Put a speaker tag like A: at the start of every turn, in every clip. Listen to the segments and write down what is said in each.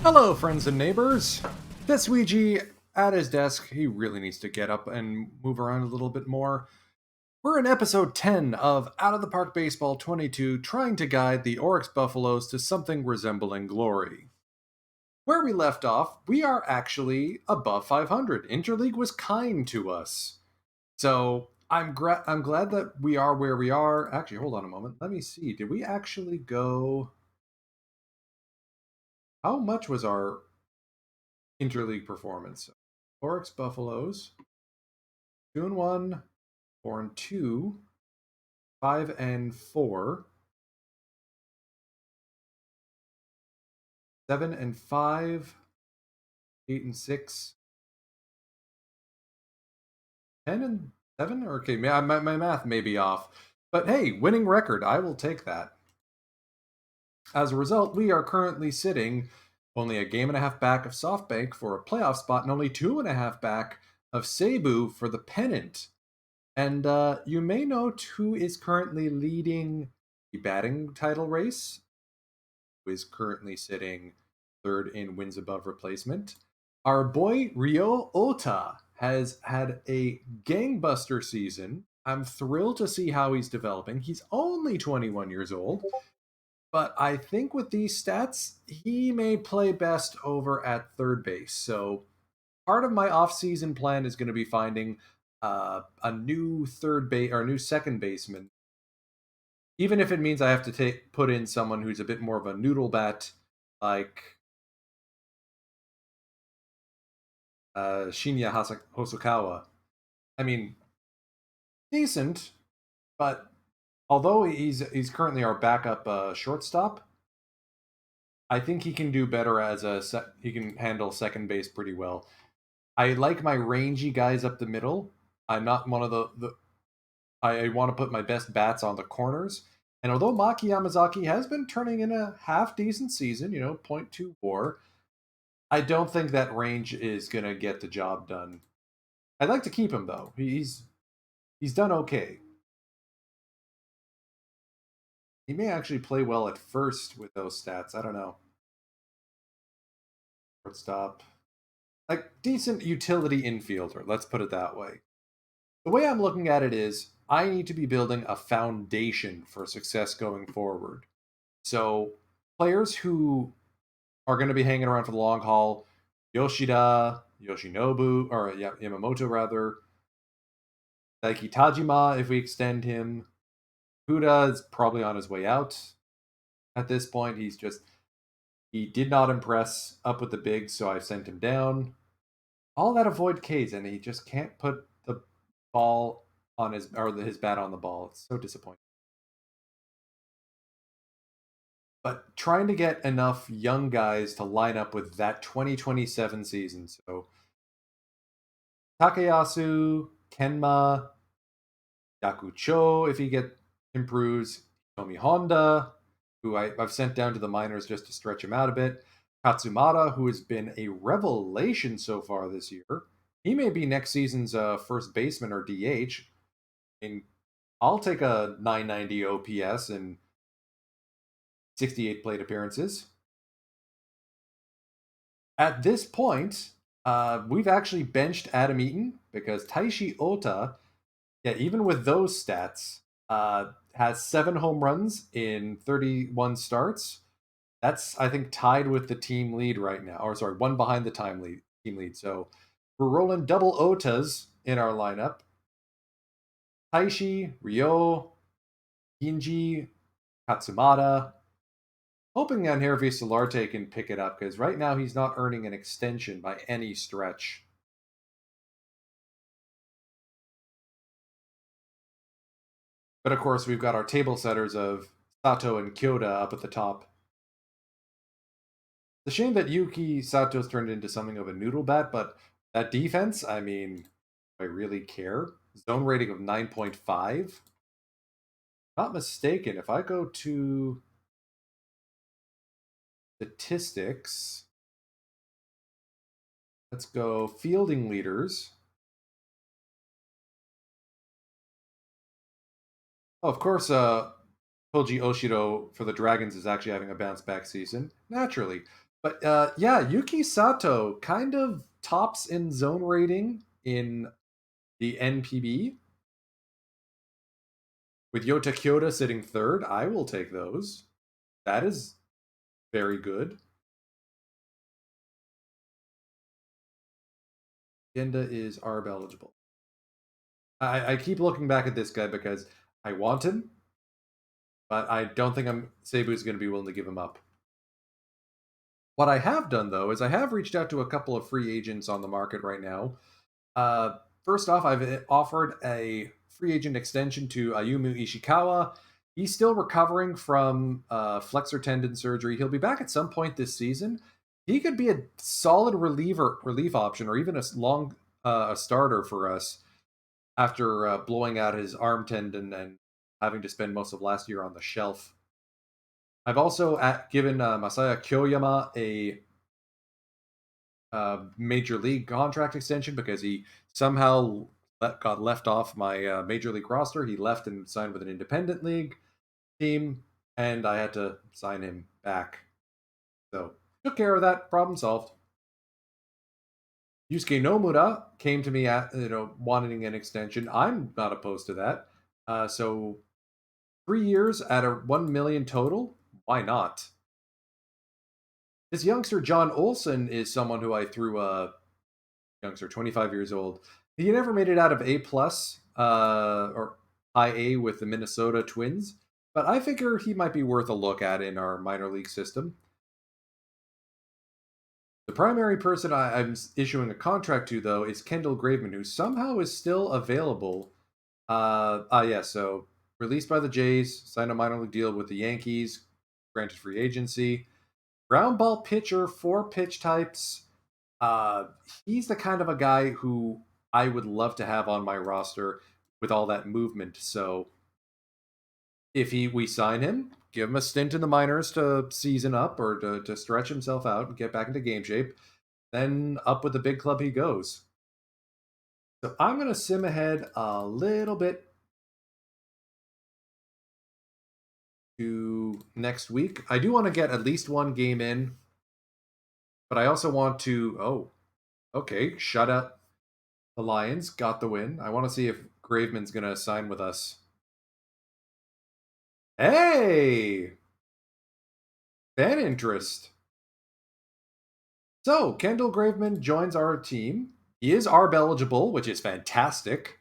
A: Hello, friends and neighbors. This Ouija at his desk, he really needs to get up and move around a little bit more. We're in episode 10 of Out of the Park Baseball 22, trying to guide the Oryx Buffaloes to something resembling glory. Where we left off, we are actually above 500. Interleague was kind to us. So I'm glad that we are where we are. Actually, hold on a moment. Let me see. Did we actually go? How much was our interleague performance? Oryx Buffaloes 2-1, 4-2, 5-4, 7-5, 8-6, 10-7. Okay, my math may be off, but hey, winning record. I will take that. As a result, we are currently sitting only a game and a half back of SoftBank for a playoff spot, and only 2.5 back of Cebu for the pennant. And you may note who is currently leading the batting title race, who is currently sitting third in wins above replacement. Our boy Ryo Ota has had a gangbuster season. I'm thrilled to see how he's developing. He's only 21 years old, but I think with these stats, he may play best over at third base. So part of my off-season plan is going to be finding a new third base or a new second baseman, even if it means I have to put in someone who's a bit more of a noodle bat, like Shinya Hosokawa. I mean, decent, but although he's currently our backup shortstop, I think he can do better as he can handle second base pretty well. I like my rangy guys up the middle. I'm not one of the I want to put my best bats on the corners. And although Maki Yamazaki has been turning in a half decent season, .2 WAR, I don't think that range is gonna get the job done. I'd like to keep him though. He's done okay. He may actually play well at first with those stats. I don't know. Shortstop, like decent utility infielder. Let's put it that way. The way I'm looking at it is, I need to be building a foundation for success going forward. So players who are going to be hanging around for the long haul, Yoshida, Yoshinobu, or Yamamoto rather, Daiki Tajima if we extend him. Huda is probably on his way out at this point. He did not impress up with the bigs, so I've sent him down. All that avoid K's, and he just can't put the ball on his bat on the ball. It's so disappointing. But trying to get enough young guys to line up with that 2027 season. So Takayasu, Kenma, Yakucho, if he improves, Tomi Honda, who I've sent down to the minors just to stretch him out a bit. Katsumata, who has been a revelation so far this year. He may be next season's first baseman or DH. And I'll take a 990 OPS and 68 plate appearances. At this point, we've actually benched Adam Eaton because Taishi Ota, yeah, even with those stats, has 7 home runs in 31 starts. That's, I think, tied with the team lead right now. Or sorry, one behind the team lead. So we're rolling double Otas in our lineup. Taishi, Ryo, Ginji, Katsumata. Hoping that Hervé Solarte can pick it up, because right now he's not earning an extension by any stretch. But of course, we've got our table setters of Sato and Kyoda up at the top. It's a shame that Yuki Sato's turned into something of a noodle bat, but that defense, I mean, I really care. Zone rating of 9.5. Not mistaken, if I go to statistics, let's go fielding leaders. Oh, of course, Koji Oshiro for the Dragons is actually having a bounce back season. Naturally. But yeah, Yuki Sato kind of tops in zone rating in the NPB. With Yota Kyoto sitting third, I will take those. That is very good. Genda is ARB eligible. I keep looking back at this guy because I want him, but I don't think Seibu's going to be willing to give him up. What I have done, though, is I have reached out to a couple of free agents on the market right now. First off, I've offered a free agent extension to Ayumu Ishikawa. He's still recovering from flexor tendon surgery. He'll be back at some point this season. He could be a solid relief option, or even a starter for us after blowing out his arm tendon and having to spend most of last year on the shelf. I've also given Masaya Kyoyama a major league contract extension because he somehow got left off my major league roster. He left and signed with an independent league team, and I had to sign him back. So took care of that. Problem solved. Yusuke Nomura came to me wanting an extension. I'm not opposed to that. So 3 years at a 1 million total. Why not? This youngster John Olson is someone who I threw a youngster, 25 years old. He never made it out of A plus or high A with the Minnesota Twins, but I figure he might be worth a look at in our minor league system. The primary person I'm issuing a contract to, though, is Kendall Graveman, who somehow is still available. So released by the Jays, signed a minor league deal with the Yankees, granted free agency. Ground ball pitcher, 4 pitch types. Uh, he's the kind of a guy who I would love to have on my roster with all that movement. So if we sign him, give him a stint in the minors to season up or to stretch himself out and get back into game shape, then up with the big club he goes. So I'm going to sim ahead a little bit to next week. I do want to get at least one game in, but I also want to. Oh, okay, shut up. The Lions got the win. I want to see if Graveman's going to sign with us. Hey! Fan interest. So, Kendall Graveman joins our team. He is ARB eligible, which is fantastic.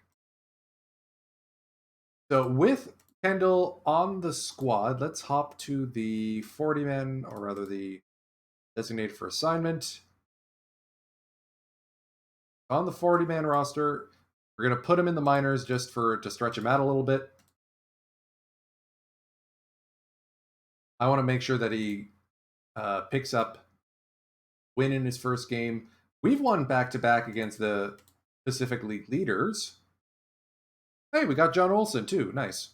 A: So, with Kendall on the squad, let's hop to the 40 man, or rather the designated for assignment. On the 40 man roster, we're going to put him in the minors just to stretch him out a little bit. I want to make sure that he picks up win in his first game. We've won back-to-back against the Pacific League leaders. Hey, we got John Olson too. Nice.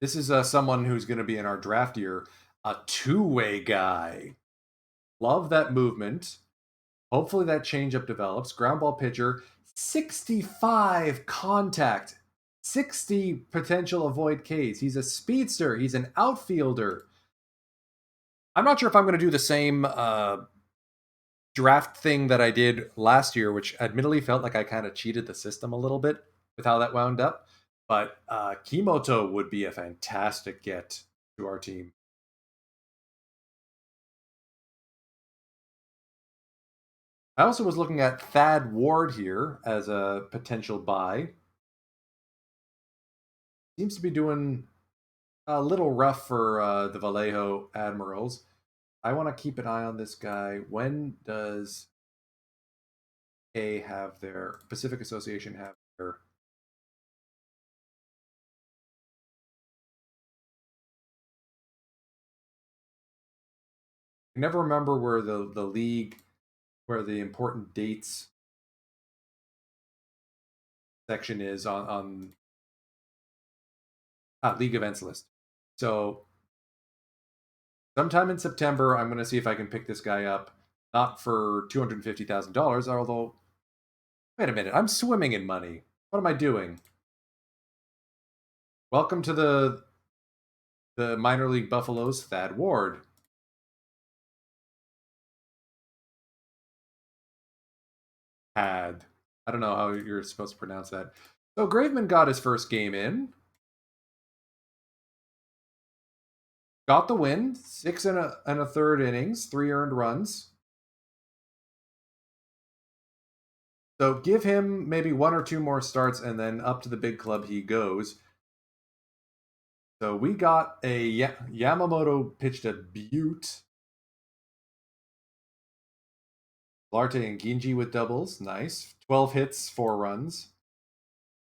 A: This is someone who's going to be in our draft year, a two-way guy. Love that movement. Hopefully that changeup develops. Ground ball pitcher, 65 contact, 60 potential avoid Ks. He's a speedster. He's an outfielder. I'm not sure if I'm going to do the same draft thing that I did last year, which admittedly felt like I kind of cheated the system a little bit with how that wound up. But Kimoto would be a fantastic get to our team. I also was looking at Thad Ward here as a potential buy. Seems to be doing a little rough for the Vallejo Admirals. I want to keep an eye on this guy. When does A have their Pacific Association have their I never remember where the league where the important dates section is on league events list. So sometime in September, I'm going to see if I can pick this guy up, not for $250,000, although, wait a minute, I'm swimming in money. What am I doing? Welcome to the minor league Buffaloes, Thad Ward. Had. I don't know how you're supposed to pronounce that. So Graveman got his first game in. Got the win. 6 and a third innings, 3 earned runs. So give him maybe 1 or 2 more starts, and then up to the big club he goes. So we got a Yamamoto pitched a beaut. Larte and Ginji with doubles. Nice. 12 hits, 4 runs.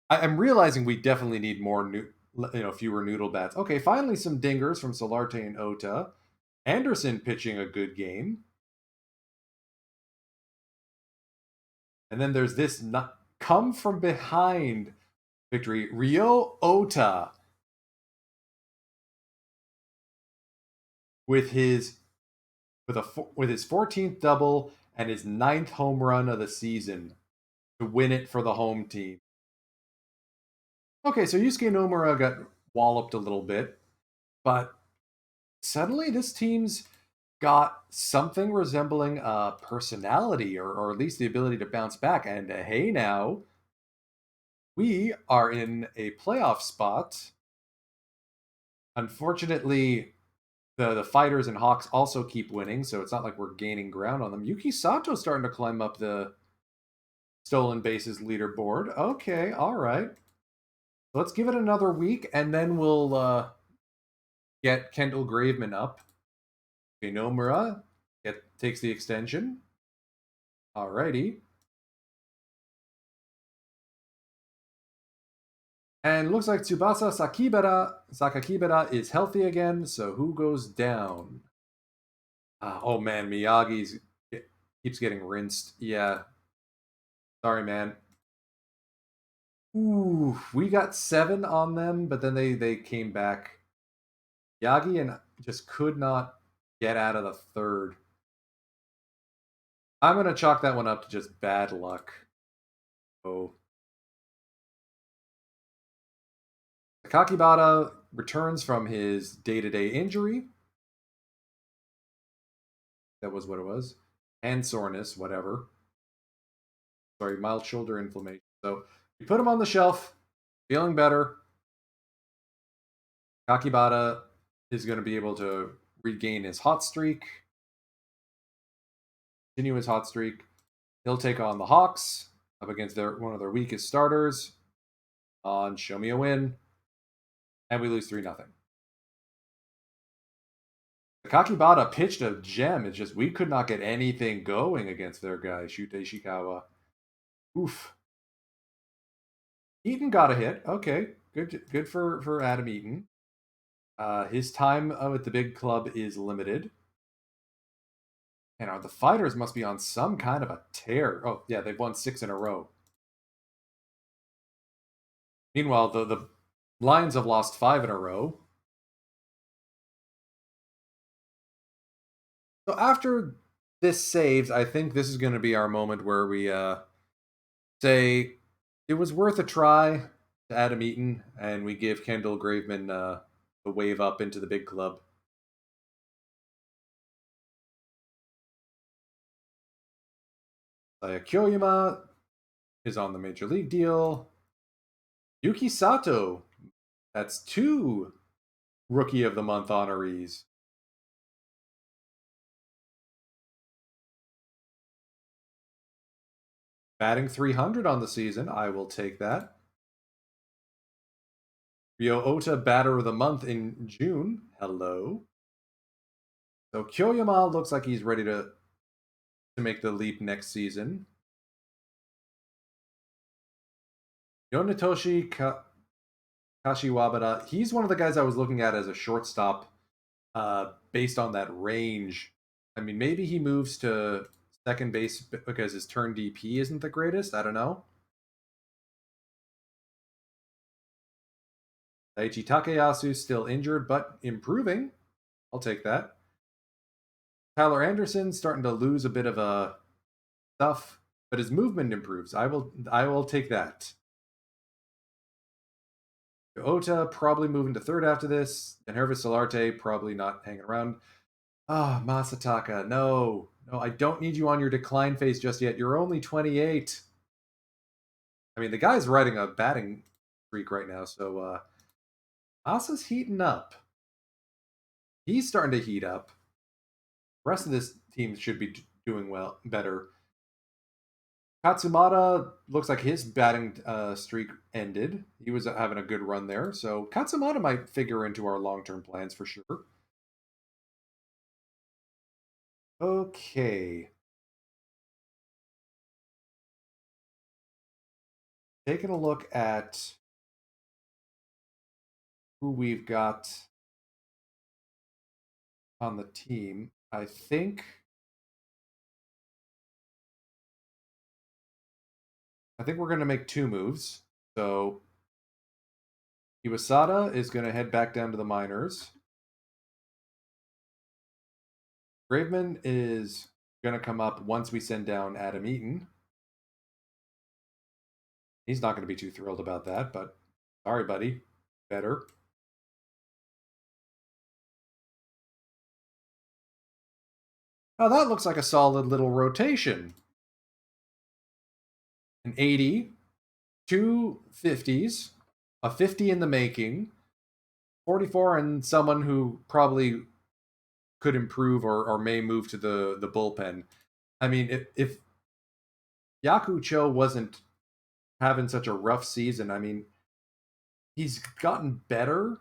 A: I'm realizing we definitely need more fewer noodle bats. Okay, finally some dingers from Solarte and Ota. Anderson pitching a good game. And then there's this come from behind victory. Ryo Ota with his 14th double and his 9th home run of the season to win it for the home team. Okay, so Yusuke Nomura got walloped a little bit, but suddenly this team's got something resembling a personality or at least the ability to bounce back. And hey, now we are in a playoff spot. Unfortunately, the Fighters and Hawks also keep winning, so it's not like we're gaining ground on them. Yuki Sato's starting to climb up the stolen bases leaderboard. Okay, all right. Let's give it another week, and then we'll get Kendall Graveman up. Okay, Nomura takes the extension. Alrighty. And looks like Tsubasa Sakakibara is healthy again, so who goes down? Oh man, Miyagi's keeps getting rinsed. Yeah. Sorry, man. Ooh, we got 7 on them, but then they came back. Yagi and just could not get out of the third. I'm gonna chalk that one up to just bad luck. Oh. Kakibata returns from his day-to-day injury. That was what it was. Hand soreness, whatever. Sorry, mild shoulder inflammation. So we put him on the shelf, feeling better. Kakibata is going to be able to regain his hot streak, continue his hot streak. He'll take on the Hawks up against one of their weakest starters on Show Me a Win, and we lose 3-0. Kakibata pitched a gem. It's just we could not get anything going against their guy, Shute Ishikawa. Oof. Eaton got a hit. Okay, good for Adam Eaton. His time at the big club is limited. And the Fighters must be on some kind of a tear. Oh, yeah, they've won 6 in a row. Meanwhile, the Lions have lost 5 in a row. So after this saves, I think this is going to be our moment where we say it was worth a try to Adam Eaton, and we give Kendall Graveman the wave up into the big club. Kyoyama is on the major league deal. Yuki Sato, that's 2 Rookie of the Month honorees. Batting 300 on the season, I will take that. Ryo Ota, Batter of the Month in June. Hello. So Kyoyama looks like he's ready to make the leap next season. Yonatoshi Kashiwabara, he's one of the guys I was looking at as a shortstop based on that range. I mean, maybe he moves to second base because his turn DP isn't the greatest. I don't know. Daichi Takayasu still injured, but improving. I'll take that. Tyler Anderson starting to lose a bit of a stuff, but his movement improves. I will take that. Ota probably moving to third after this. And Hervis Solarte probably not hanging around. Ah, Masataka, no. No, I don't need you on your decline phase just yet. You're only 28. I mean, the guy's riding a batting streak right now, so Asa's heating up. He's starting to heat up. The rest of this team should be doing better. Katsumata looks like his batting streak ended. He was having a good run there, so Katsumata might figure into our long-term plans for sure. Okay. Taking a look at who we've got on the team, I think we're going to make two moves. So Iwasada is going to head back down to the minors. Graveman is going to come up once we send down Adam Eaton. He's not going to be too thrilled about that, but sorry, buddy. Better. Oh, that looks like a solid little rotation. An 80, two 50s, a 50 in the making, 44, and someone who probably could improve or may move to the bullpen. I mean, if Yaku Cho wasn't having such a rough season, I mean, he's gotten better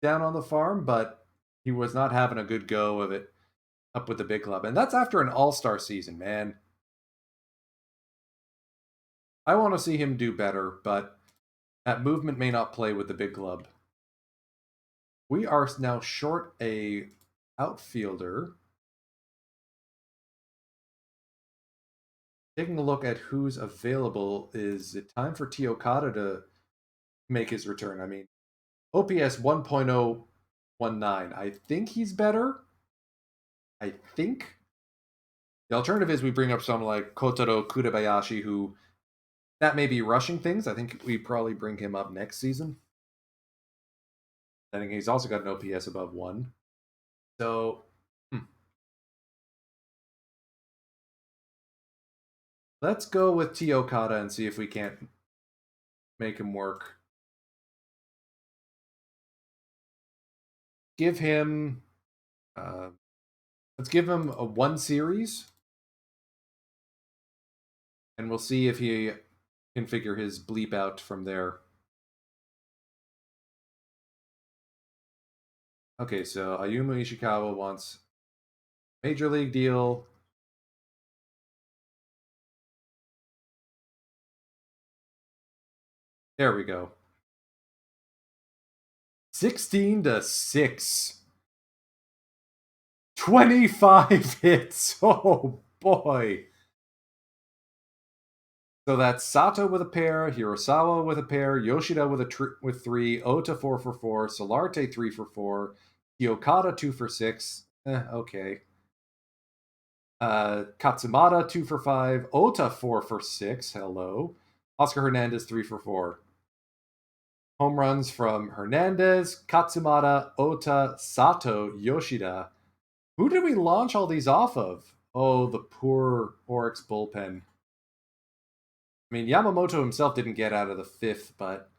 A: down on the farm, but he was not having a good go of it up with the big club. And that's after an all-star season, man. I want to see him do better, but that movement may not play with the big club. We are now short a outfielder. Taking a look at who's available, is it time for T. Okada to make his return? I mean, OPS 1.019. I think he's better. I think. The alternative is we bring up someone like Kotaro Kudabayashi, who that may be rushing things. I think we probably bring him up next season. I think he's also got an OPS above 1. So, let's go with T. Okada and see if we can't make him work. Give him, let's give him a 1 series, and we'll see if he can figure his bleep out from there. Okay, so Ayumu Ishikawa wants major league deal. There we go. 16-6. 25 hits. Oh boy. So that's Sato with a pair, Hirosawa with a pair, Yoshida with 3, Ota 4 for 4, Solarte 3 for 4, Okada 2 for 6. Okay. Katsumata 2 for 5, Ota 4 for 6. Hello. Oscar Hernandez 3 for 4. Home runs from Hernandez, Katsumata, Ota, Sato, Yoshida. Who did we launch all these off of? Oh, the poor Oryx bullpen. I mean, Yamamoto himself didn't get out of the 5th, but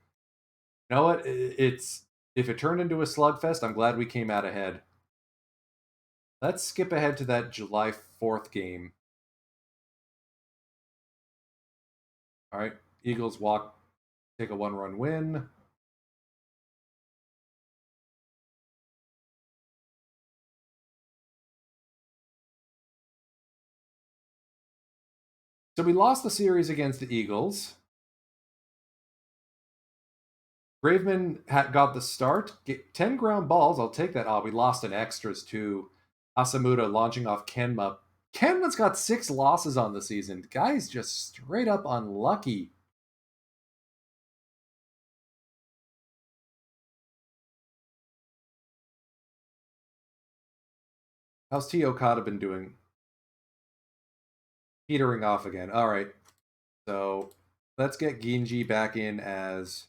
A: you know what? If it turned into a slugfest, I'm glad we came out ahead. Let's skip ahead to that July 4th game. All right, Eagles take a 1-run win. So we lost the series against the Eagles. Graveman got the start. 10 ground balls. I'll take that. Oh, we lost in extras too. Asamuda launching off Kenma. Kenma's got 6 losses on the season. The guy's just straight up unlucky. How's T. Okada been doing? Petering off again. All right. So let's get Ginji back in as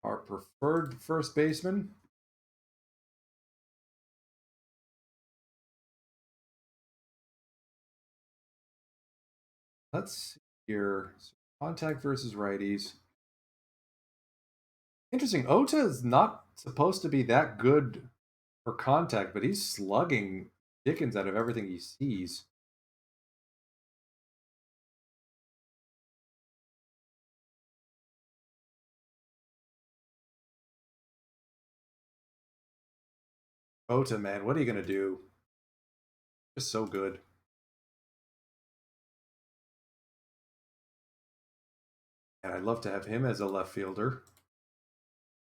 A: our preferred first baseman. Let's see here. So contact versus righties. Interesting. Ota is not supposed to be that good for contact, but he's slugging Dickens out of everything he sees. Ota, man, what are you going to do? Just so good. And I'd love to have him as a left fielder.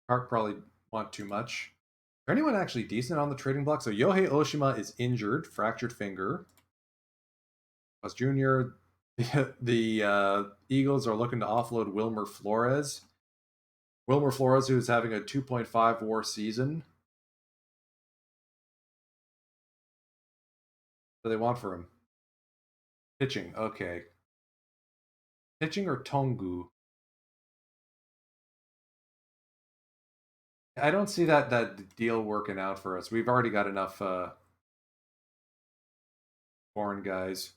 A: Hart probably want too much. Is there anyone actually decent on the trading block? So Yohei Oshima is injured, fractured finger. Plus Junior, the Eagles are looking to offload Wilmer Flores. Wilmer Flores, who's having a 2.5 WAR season. What do they want for him? Pitching, okay. Pitching or Tongu? I don't see that deal working out for us. We've already got enough foreign guys.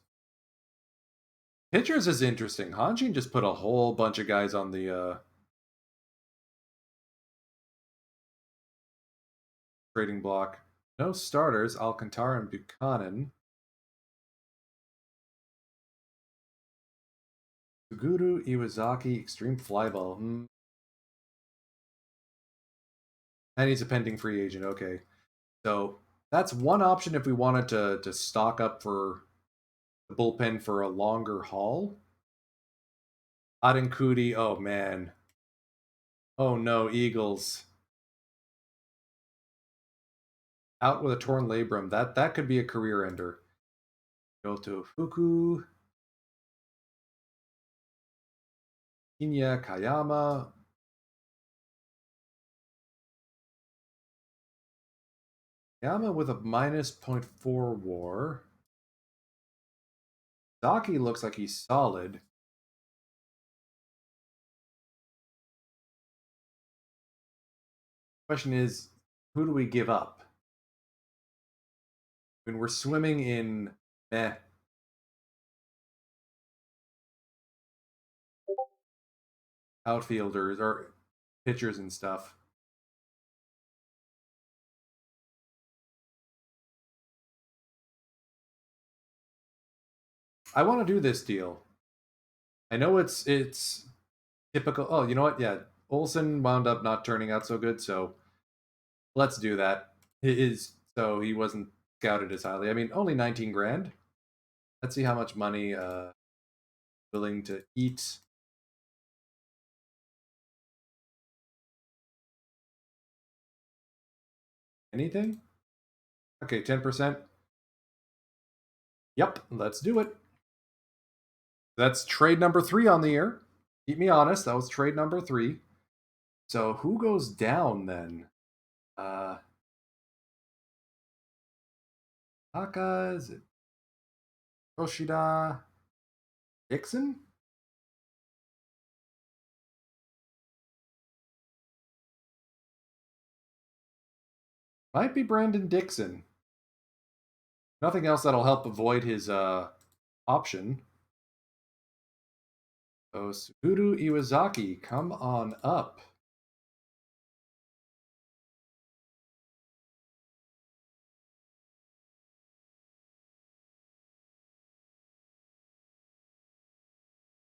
A: Pitchers is interesting. Hanjin just put a whole bunch of guys on the trading block. No starters. Alcantara and Buchanan. Suguru, Iwazaki, Extreme Flyball. And he's a pending free agent. Okay. So that's one option if we wanted to stock up for the bullpen for a longer haul. Adenkudi, oh man. Oh no, Eagles. Out with a torn labrum. That could be a career ender. Goto Fuku. Kinya Kayama. Kayama with a minus 0.4 WAR. Zaki looks like he's solid. Question is, who do we give up? When we're swimming in outfielders or pitchers and stuff. I want to do this deal. I know it's typical. Oh, you know what? Yeah, Olsen wound up not turning out so good, so let's do that. It is so he wasn't scouted as highly. I mean, only 19 grand. Let's see how much money willing to eat. Anything? Okay, 10%. Yep, let's do it. That's trade number 3 on the air. Keep me honest, that was trade number 3. So who goes down then? Taka, is it Yoshida? Dixon? Might be Brandon Dixon. Nothing else that'll help avoid his option. So Suguru Iwazaki, come on up.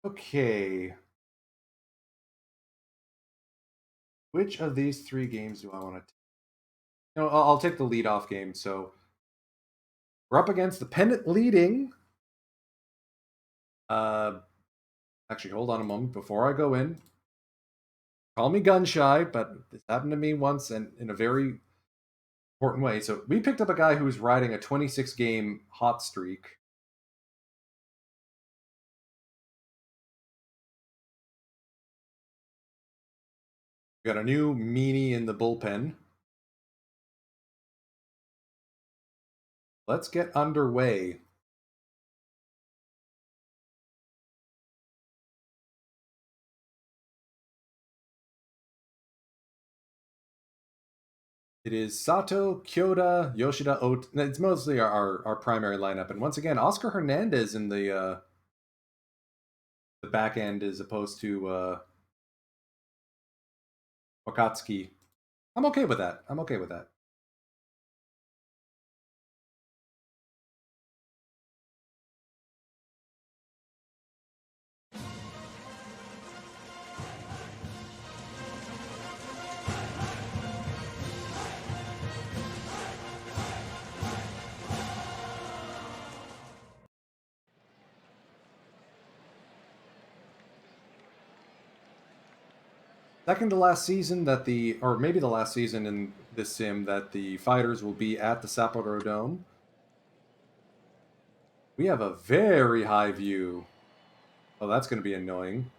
A: Okay. Which of these 3 games do I want to take? No, I'll take the leadoff game. So we're up against the pennant leading. Actually, hold on a moment before I go in. Call me gun shy, but this happened to me once and in a very important way. So we picked up a guy who's riding a 26 game hot streak. We got a new meanie in the bullpen. Let's get underway. It is Sato, Kyoda, Yoshida, It's mostly our primary lineup. And once again, Oscar Hernandez in the back end as opposed to Wakatsuki. I'm okay with that. I'm okay with that. Second to last season or maybe the last season in this sim that the fighters will be at the Sapporo Dome. We have a very high view. Oh, that's going to be annoying.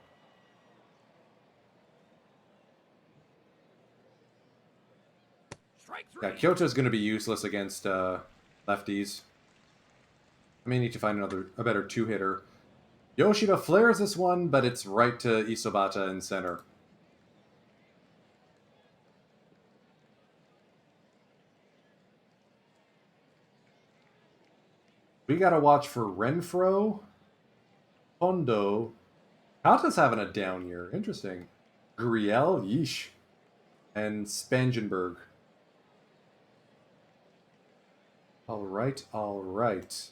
A: Yeah, Kyoto's going to be useless against lefties. I may need to find a better two-hitter. Yoshida flares this one, but it's right to Isobata in center. We gotta watch for Renfro, Hondo. Kata's having a down year. Interesting. Guriel, yeesh. And Spangenberg. All right, all right.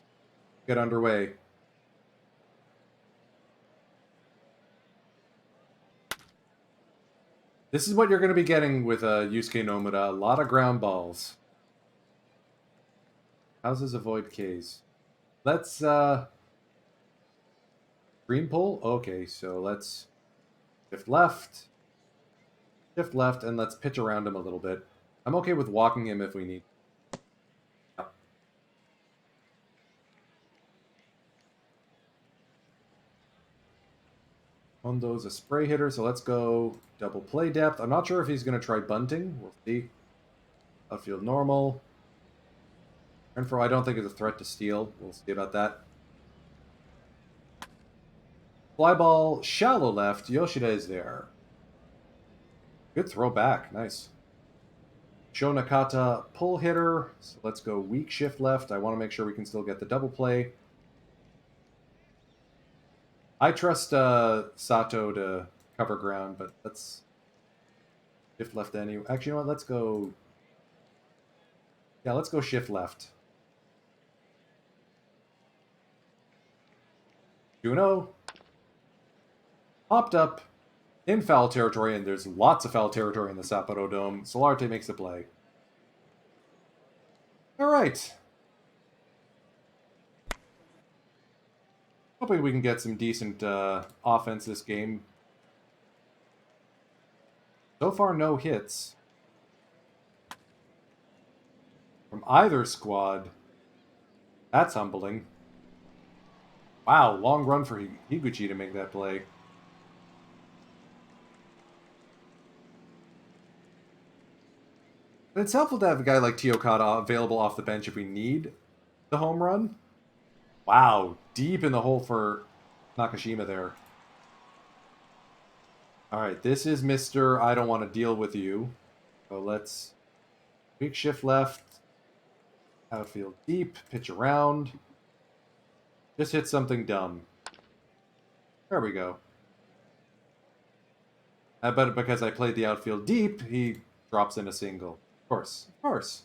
A: Get underway. This is what you're going to be getting with Yusuke Nomura. A lot of ground balls. Houses avoid Ks. Let's green pull? Okay, so let's shift left, and let's pitch around him a little bit. I'm okay with walking him if we need. Yeah. Hondo's a spray hitter, so let's go double play depth. I'm not sure if he's going to try bunting. We'll see. Outfield normal. Renfro, I don't think is a threat to steal. We'll see about that. Fly ball, shallow left. Yoshida is there. Good throw back. Nice. Sho Nakata, pull hitter. So let's go weak shift left. I want to make sure we can still get the double play. I trust Sato to cover ground, but let's shift left anyway. Actually, you know what? Let's go. Yeah, let's go shift left. Juno popped up in foul territory, and there's lots of foul territory in the Sapporo Dome. Solarte makes a play. All right. Hoping we can get some decent offense this game. So far, no hits from either squad. That's humbling. Wow, long run for Higuchi to make that play. It's helpful to have a guy like Tiyokata available off the bench if we need the home run. Wow, deep in the hole for Nakashima there. All right, this is Mr. I don't want to deal with you. So let's weak shift left. Outfield deep, pitch around. Just hit something dumb. There we go. But because I played the outfield deep, he drops in a single. Of course, of course.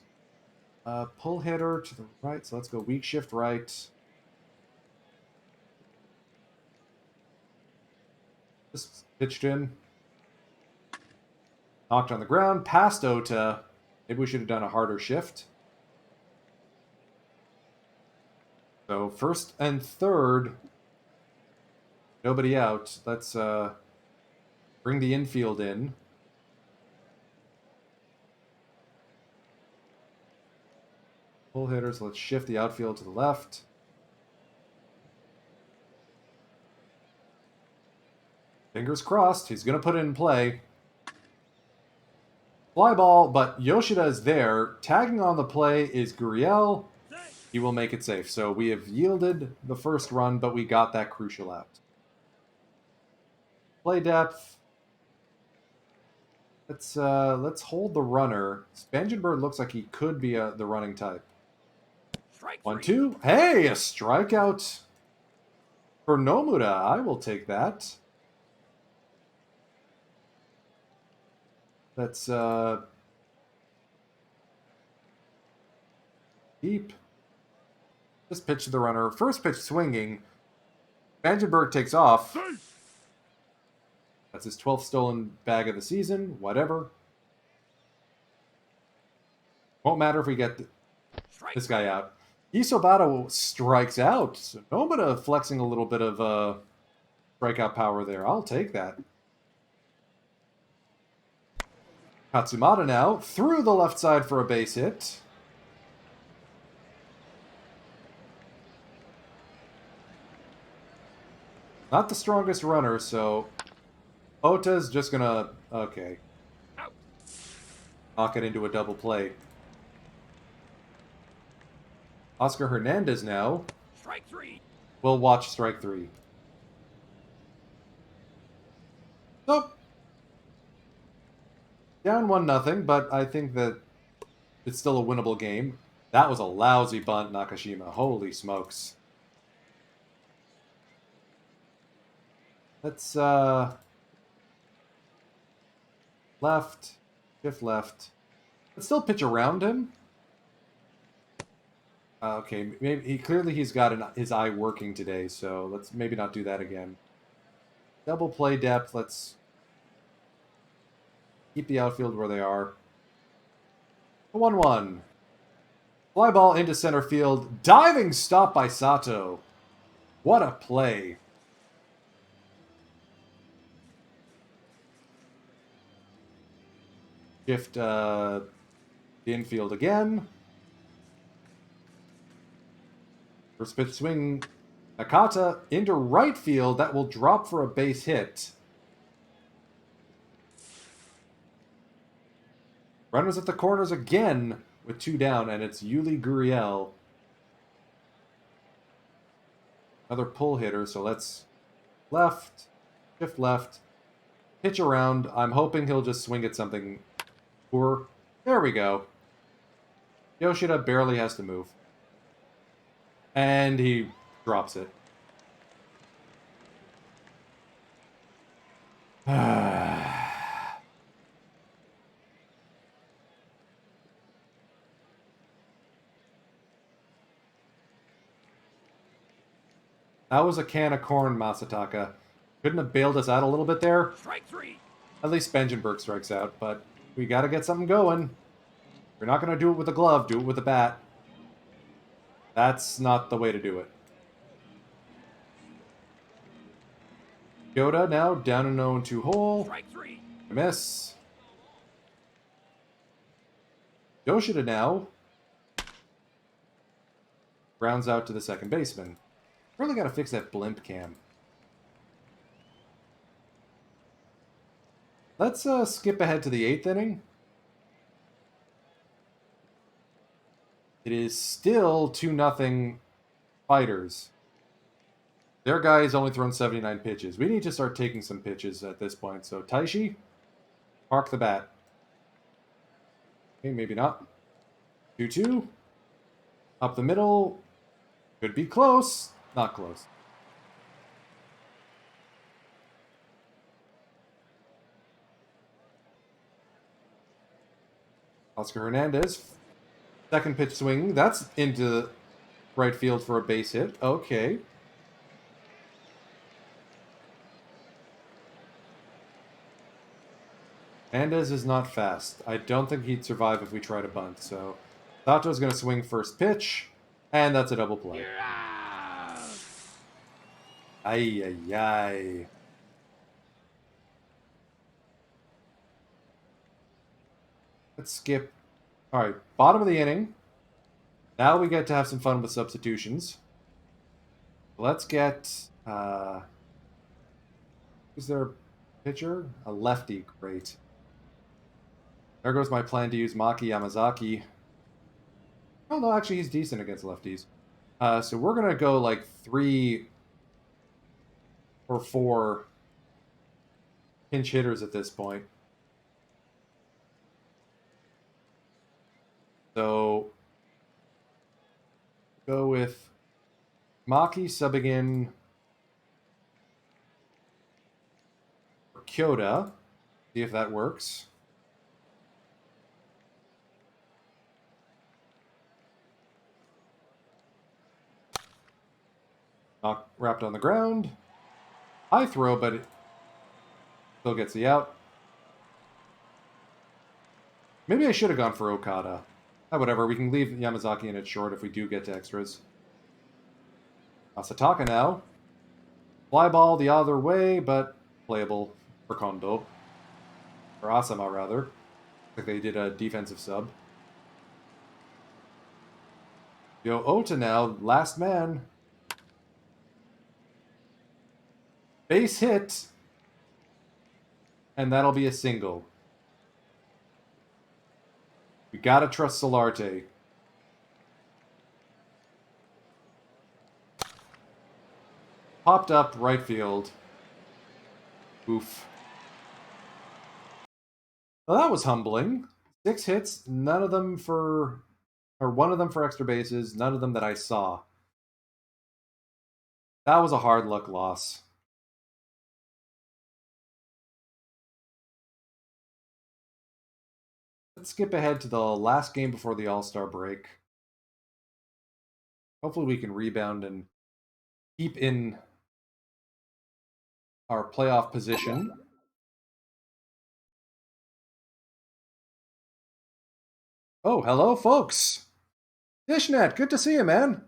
A: Pull hitter to the right, so let's go weak shift right. Just pitched in. Knocked on the ground, past Ota. Maybe we should have done a harder shift. So first and third. Nobody out. Let's bring the infield in. Pull hitters, let's shift the outfield to the left. Fingers crossed, he's going to put it in play. Fly ball, but Yoshida is there. Tagging on the play is Guriel. He will make it safe. So we have yielded the first run, but we got that crucial out. Play depth. Let's hold the runner. Spangenberg looks like he could be the running type.
B: Strike
A: 1,
B: three.
A: 2. Hey, a strikeout for Nomura. I will take that. Let's deep. Just pitch to the runner. First pitch swinging. Spangenberg takes off. That's his 12th stolen bag of the season. Whatever. Won't matter if we get this guy out. Isobata strikes out. So Nomura flexing a little bit of strikeout power there. I'll take that. Katsumata now through the left side for a base hit. Not the strongest runner, so Ota's just gonna okay.
B: Out.
A: Knock it into a double play. Oscar Hernandez now.
B: Strike three.
A: We'll watch strike 3. So down 1-0, but I think that it's still a winnable game. That was a lousy bunt, Nakashima. Holy smokes. Let's left, shift left. Let's still pitch around him. Okay, maybe clearly he's got his eye working today, so let's maybe not do that again. Double play depth. Let's keep the outfield where they are. 1-1. Fly ball into center field. Diving stop by Sato. What a play. Shift the infield again. First pitch swing. Nakata into right field. That will drop for a base hit. Runners at the corners again with 2 down, and it's Yuli Gurriel. Another pull hitter, so let's left, shift left, pitch around. I'm hoping he'll just swing at something poor. There we go. Yoshida barely has to move. And he drops it. That was a can of corn, Masataka. Couldn't have bailed us out a little bit there?
B: Strike three.
A: At least Spangenberg strikes out, but we got to get something going. We're not going to do it with a glove, do it with a bat. That's not the way to do it. Yoda now down and 0-2 hole.
B: Strike three.
A: Miss. Yoshida now grounds out to the second baseman. Really got to fix that blimp cam. Let's skip ahead to the 8th inning. It is still 2-0 Fighters. Their guy has only thrown 79 pitches. We need to start taking some pitches at this point. So Taishi, park the bat. Okay, maybe not. 2-2. Up the middle. Could be close. Not close. Oscar Hernandez. Second pitch swing. That's into right field for a base hit. Okay. Hernandez is not fast. I don't think he'd survive if we try to bunt. So Sato's going to swing first pitch. And that's a double play. Ay, ay, ay. Let's skip. All right, bottom of the inning. Now we get to have some fun with substitutions. Let's get... is there a pitcher? A lefty. Great. There goes my plan to use Maki Yamazaki. Oh, no, actually, he's decent against lefties. So we're going to go like 3 or 4 pinch hitters at this point. So go with Maki subbing in for Kyoda. See if that works. Knock, wrapped on the ground. High throw, but it still gets the out. Maybe I should have gone for Okada. Whatever, we can leave Yamazaki in it short if we do get to extras. Asataka now. Fly ball the other way, but playable for Kondo. Or Asama, rather. Like they did a defensive sub. Yo, Ota now, last man. Base hit. And that'll be a single. We gotta trust Solarte. Popped up right field. Oof. Well, that was humbling. 6 hits, none of them for, or one of them for extra bases, none of them that I saw. That was a hard luck loss. Let's skip ahead to the last game before the All-Star break. Hopefully we can rebound and keep in our playoff position. Oh, hello, folks. Dishnet, good to see you, man.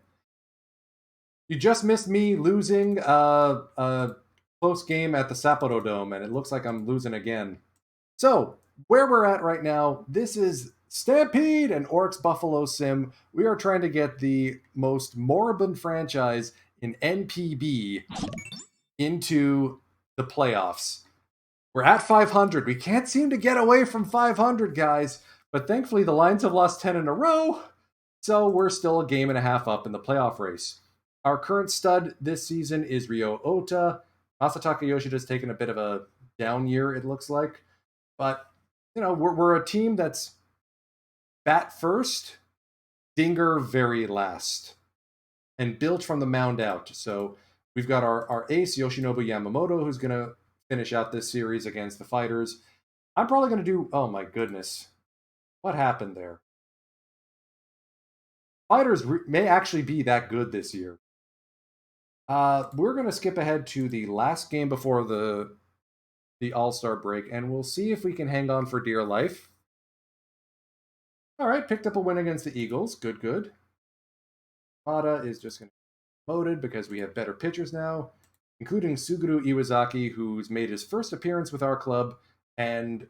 A: You just missed me losing a close game at the Sapporo Dome, and it looks like I'm losing again. So, where we're at right now, this is Stampede and Oryx Buffalo Sim. We are trying to get the most moribund franchise in NPB into the playoffs. We're at 500. We can't seem to get away from 500, guys. But thankfully, the Lions have lost 10 in a row. So we're still a game and a half up in the playoff race. Our current stud this season is Ryo Ota. Masataka Yoshida's taken a bit of a down year, it looks like. But, you know, we're a team that's bat first, dinger very last, and built from the mound out. So we've got our ace, Yoshinobu Yamamoto, who's going to finish out this series against the Fighters. I'm probably going to do... Oh, my goodness. What happened there? Fighters may actually be that good this year. We're going to skip ahead to the last game before the All-Star break, and we'll see if we can hang on for dear life. All right, picked up a win against the Eagles. Good, good. Pada is just going to be promoted because we have better pitchers now, including Suguru Iwazaki, who's made his first appearance with our club, and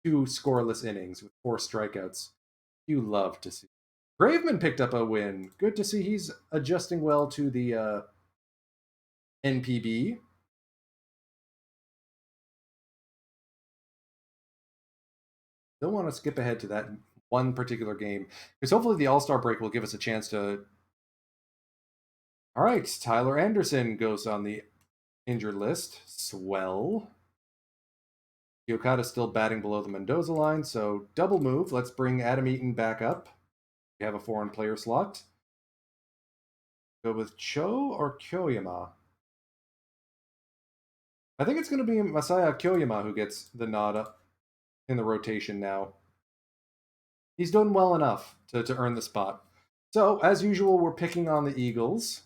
A: 2 scoreless innings with 4 strikeouts. You love to see. Graveman picked up a win. Good to see he's adjusting well to the NPB. Don't want to skip ahead to that one particular game because hopefully the All-Star break will give us a chance to... All right, Tyler Anderson goes on the injured list. Swell. Okada's still batting below the Mendoza line, so double move. Let's bring Adam Eaton back up. We have a foreign player slot. Go with Cho or Kyoyama? I think it's going to be Masaya Kyoyama who gets the nod up in the rotation now. He's done well enough to earn the spot. So, as usual, we're picking on the Eagles.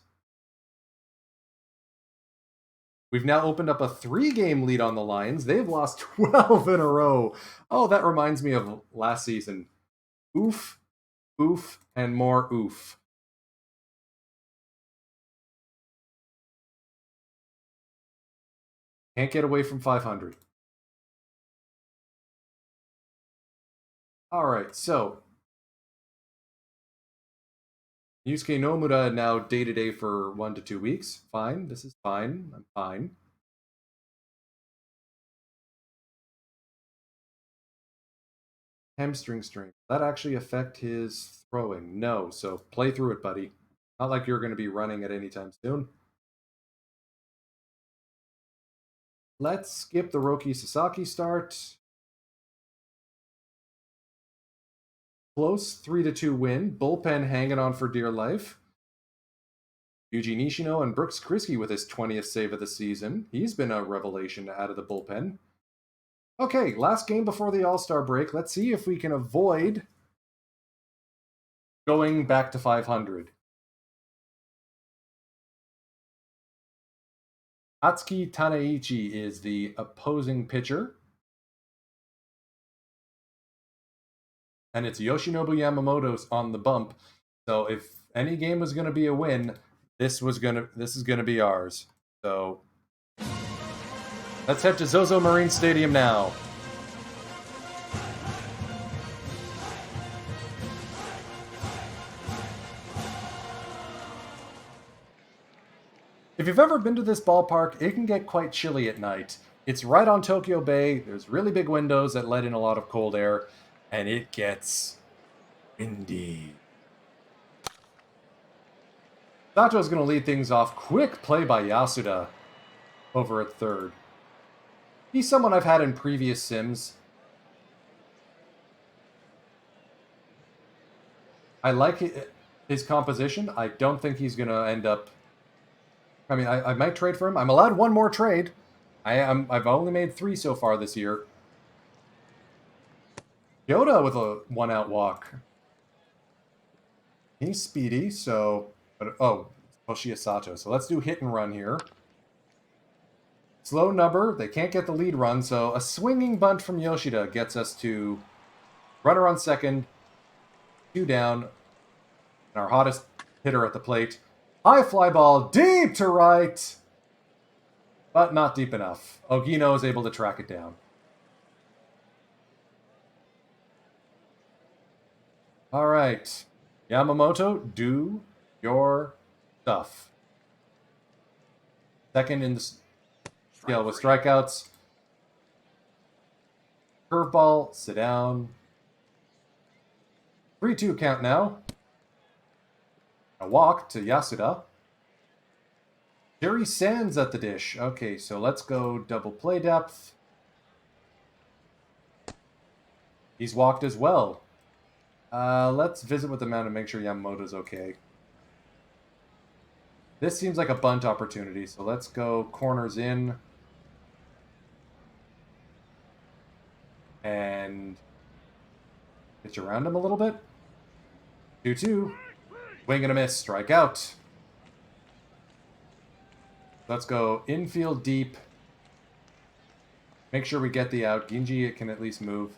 A: We've now opened up a 3-game lead on the Lions. They've lost 12 in a row. Oh, that reminds me of last season. Oof, oof, and more oof. Can't get away from 500. All right, so Yusuke Nomura now day-to-day for 1 to 2 weeks. Fine, this is fine. I'm fine. Hamstring strain. That actually affect his throwing? No, so play through it, buddy. Not like you're going to be running at any time soon. Let's skip the Roki Sasaki start. Close 3-2 win. Bullpen hanging on for dear life. Yuji Nishino and Brooks Kriske with his 20th save of the season. He's been a revelation out of the bullpen. Okay, last game before the All-Star break. Let's see if we can avoid going back to 500. Atsuki Tanaichi is the opposing pitcher. And it's Yoshinobu Yamamoto on the bump. So if any game was going to be a win, this is going to be ours. So let's head to Zozo Marine Stadium now. If you've ever been to this ballpark, it can get quite chilly at night. It's right on Tokyo Bay. There's really big windows that let in a lot of cold air, and it gets windy. Sato's going to lead things off. Quick play by Yasuda over at third. He's someone I've had in previous sims. I like his composition. I don't think he's going to end up... I mean, I might trade for him. I'm allowed one more trade. I've only made 3 so far this year. Yoda with a 1-out walk. He's speedy, so... But, oh, Toshiya Sato. So let's do hit and run here. Slow number. They can't get the lead run, so a swinging bunt from Yoshida gets us to runner on second, 2 down, and our hottest hitter at the plate. High fly ball, deep to right, but not deep enough. Ogino is able to track it down. All right, Yamamoto, do your stuff. Second in the scale with strikeouts. Curveball, sit down. 3-2 count now. A walk to Yasuda. Jerry Sands at the dish. Okay, so let's go double play depth. He's walked as well. Let's visit with the mound and make sure Yamamoto's okay. This seems like a bunt opportunity, so let's go corners in. And pitch around him a little bit. 2-2. Swing and a miss. Strike out. Let's go infield deep. Make sure we get the out. Ginji can at least move.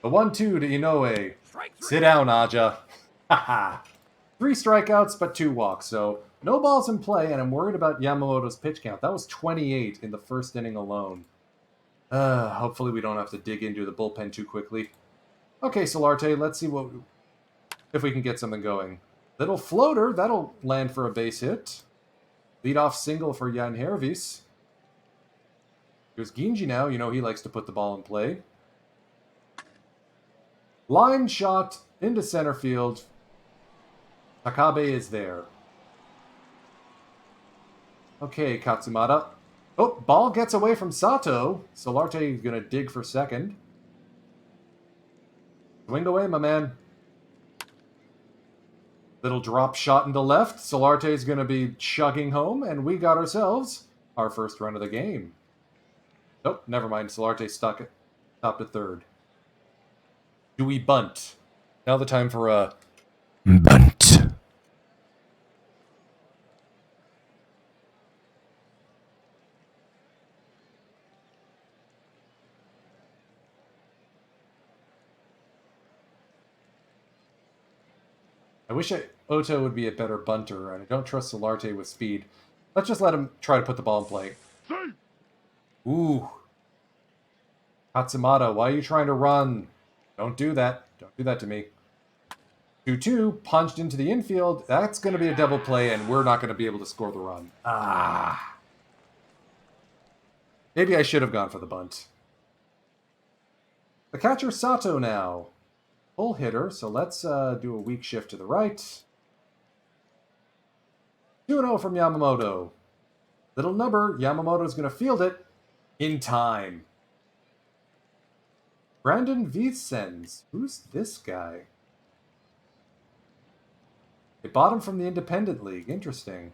A: The 1-2 to Inoue. Sit down, Aja. Haha. 3 strikeouts, but 2 walks. So no balls in play, and I'm worried about Yamamoto's pitch count. That was 28 in the first inning alone. Hopefully we don't have to dig into the bullpen too quickly. Okay, Solarte, let's see if we can get something going. Little floater, that'll land for a base hit. Leadoff single for Jan Hervis. Here's Ginji now. You know he likes to put the ball in play. Line shot into center field. Takabe is there. Okay, Katsumata. Oh, ball gets away from Sato. Solarte is going to dig for second. Swing away, my man. Little drop shot into left. Solarte is going to be chugging home, and we got ourselves our first run of the game. Oh, never mind. Solarte stopped at third. Do we bunt? Now the time for a bunt. I wish Oto would be a better bunter, and I don't trust Solarte with speed. Let's just let him try to put the ball in play. Ooh. Katsumata, why are you trying to run? Don't do that. Don't do that to me. 2-2, punched into the infield. That's going to be a double play, and we're not going to be able to score the run. Ah. Maybe I should have gone for the bunt. The catcher, Sato, now. Full hitter, so let's do a weak shift to the right. 2-0 from Yamamoto. Little number, Yamamoto's going to field it in time. Brandon Vicens. Who's this guy? They bought him from the Independent League. Interesting.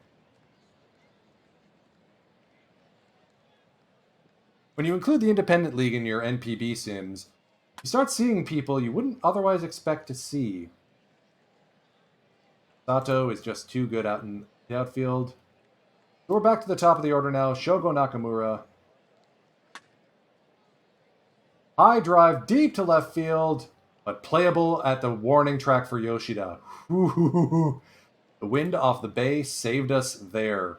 A: When you include the Independent League in your NPB sims, you start seeing people you wouldn't otherwise expect to see. Sato is just too good out in the outfield. So we're back to the top of the order now. Shogo Nakamura. High drive deep to left field, but playable at the warning track for Yoshida. The wind off the bay saved us there.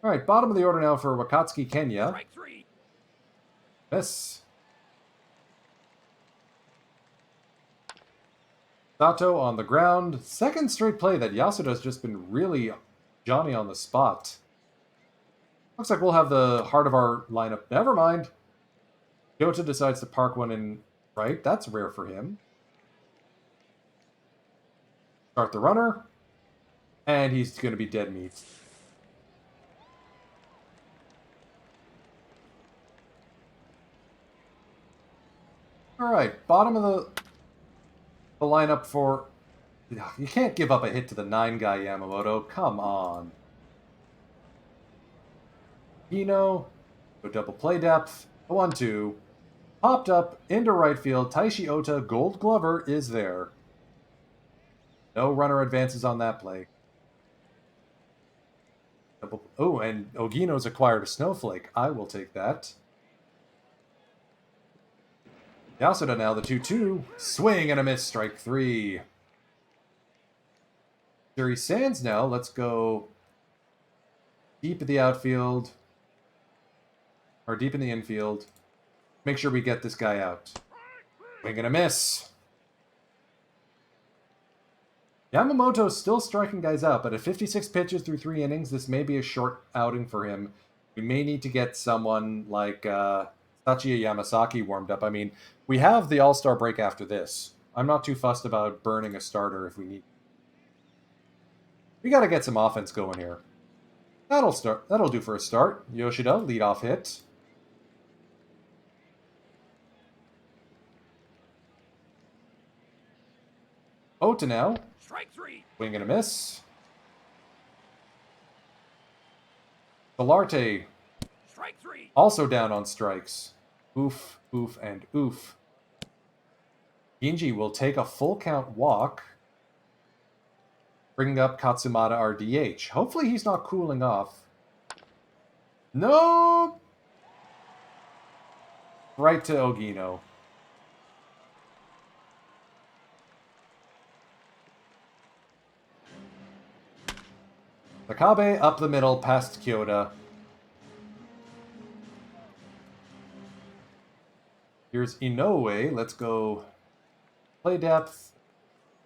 A: All right, bottom of the order now for Wakatsuki Kenya.
B: Strike 3.
A: Miss. Sato on the ground. Second straight play that Yasuda's just been really Johnny on the spot. Looks like we'll have the heart of our lineup. Never mind. Kyoto decides to park one in right. That's rare for him. Start the runner. And he's going to be dead meat. All right, bottom of the lineup for... You can't give up a hit to the 9-guy Yamamoto. Come on. Hino, go double play depth. 1-2. Popped up into right field. Taishi Ota, Gold Glover, is there. No runner advances on that play. Oh, and Ogino's acquired a snowflake. I will take that. Yasuda now, the 2-2. Swing and a miss, strike 3. Jerry Sands now. Let's go deep in the outfield. Or deep in the infield. Make sure we get this guy out. Swing and a miss. Yamamoto's still striking guys out, but at 56 pitches through 3 innings, this may be a short outing for him. We may need to get someone like Sachiya Yamasaki warmed up. I mean, we have the All-Star break after this. I'm not too fussed about burning a starter if we need. We got to get some offense going here. That'll do for a start. Yoshida, leadoff hit. Ota now.
B: Strike 3.
A: Swing and a miss. Solarte
B: Strike 3.
A: also down on strikes. Oof, oof, and oof. Ginji will take a full count walk, bringing up Katsumata our DH. Hopefully he's not cooling off. No! Right to Ogino. Makabe up the middle past Kyoto. Here's Inoue. Let's go play depth.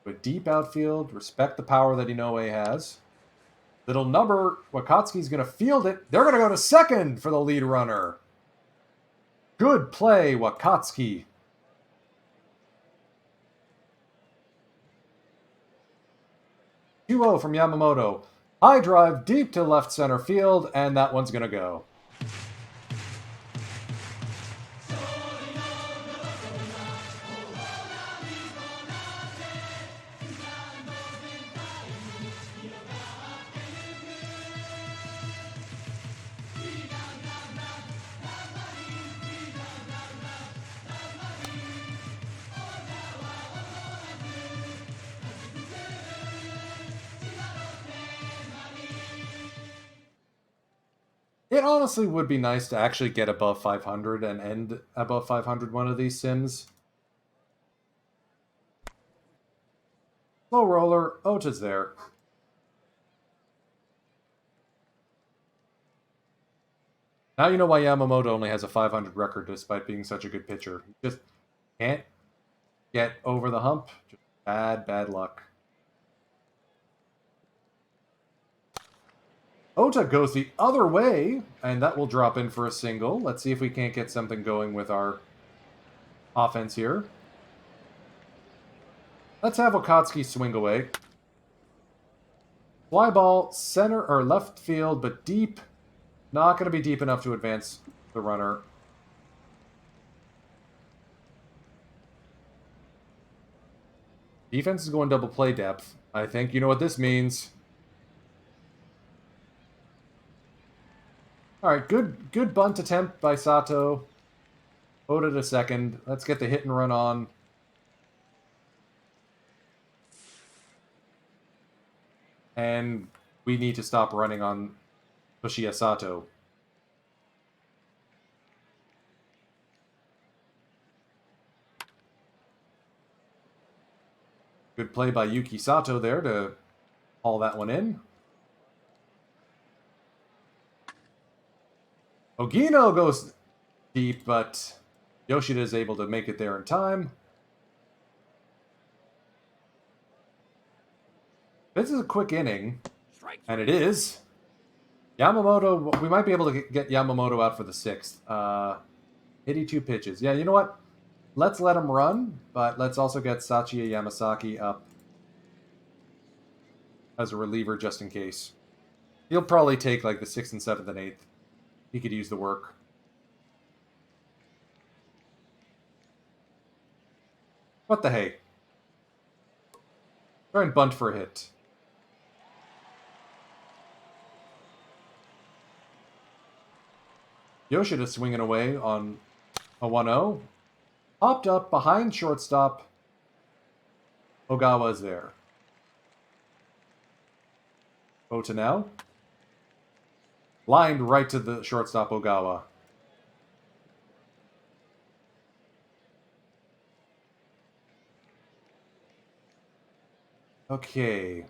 A: A deep outfield. Respect the power that Inoue has. Little number. Wakatsuki's going to field it. They're going to go to second for the lead runner. Good play, Wakatsuki. 2-0 from Yamamoto. High drive deep to left center field, and that one's going to go. It honestly would be nice to actually get above 500 and end above 500 one of these sims. Slow roller, Ota's there. Now you know why Yamamoto only has a 500 record despite being such a good pitcher. He just can't get over the hump. Just bad luck. Ota goes the other way, and that will drop in for a single. Let's see if we can't get something going with our offense here. Let's have Wakatsuki swing away. Fly ball, center or left field, but deep. Not going to be deep enough to advance the runner. Defense is going double play depth. I think you know what this means. All right, good bunt attempt by Sato. Oda to second. Let's get the hit and run on. And we need to stop running on Toshiya Sato. Good play by Yuki Sato there to haul that one in. Ogino goes deep, but Yoshida is able to make it there in time. This is a quick inning, and it is. Yamamoto, we might be able to get Yamamoto out for the 6th. 82 pitches. Yeah, you know what? Let's let him run, but let's also get Sachiya Yamasaki up as a reliever just in case. He'll probably take like the 6th and 7th and 8th. He could use the work. What the hey? Try and bunt for a hit. Yoshida swinging away on a 1-0. Popped up behind shortstop. Ogawa's there. Ota now. Lined right to the shortstop Ogawa. Okay.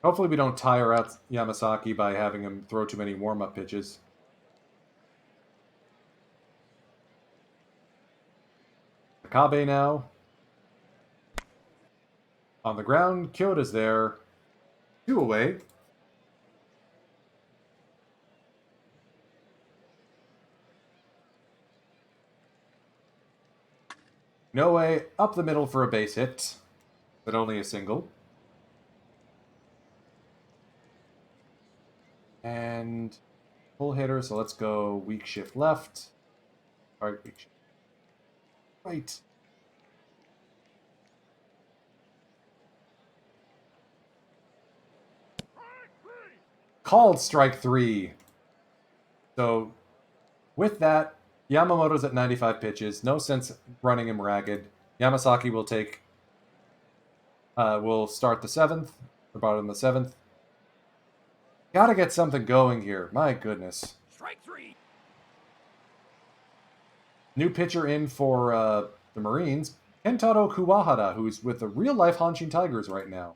A: Hopefully we don't tire out Yamasaki by having him throw too many warm-up pitches. Akabe now. On the ground, Kyoto's there. 2 away. No way, up the middle for a base hit, but only a single. And full hitter, so let's go weak shift left. Hard weak shift right. Called strike 3. So with that, Yamamoto's at 95 pitches. No sense running him ragged. Yamasaki will take. Will start the 7th. The bottom of the 7th. Gotta get something going here. My goodness.
B: Strike 3.
A: New pitcher in for the Marines. Kentaro Kuwahara, who's with the real-life Hanshin Tigers right now.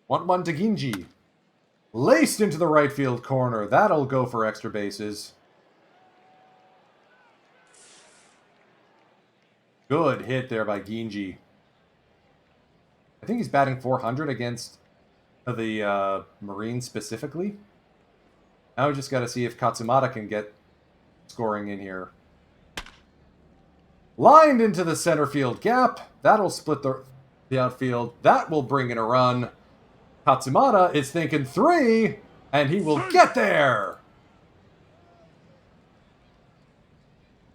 A: 1-1 to Ginji. Laced into the right field corner. That'll go for extra bases. Good hit there by Ginji. I think he's batting 400 against the Marines specifically. Now we just got to see if Katsumata can get scoring in here. Lined into the center field gap. That'll split the outfield. That will bring in a run. Katsumata is thinking 3, and he will get there.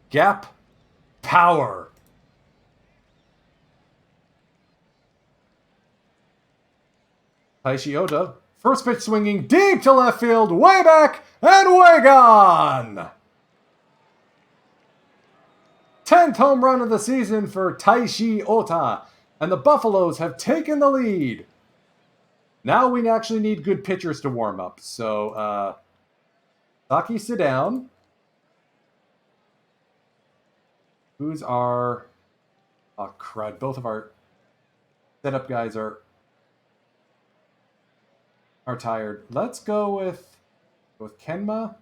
A: Gap power. Taishi Ota, first pitch swinging deep to left field, way back, and way gone! 10th home run of the season for Taishi Ota, and the Buffaloes have taken the lead. Now we actually need good pitchers to warm up, so Saki, sit down. Who's our... Oh, crud, both of our setup guys are tired. Let's go with Kenma.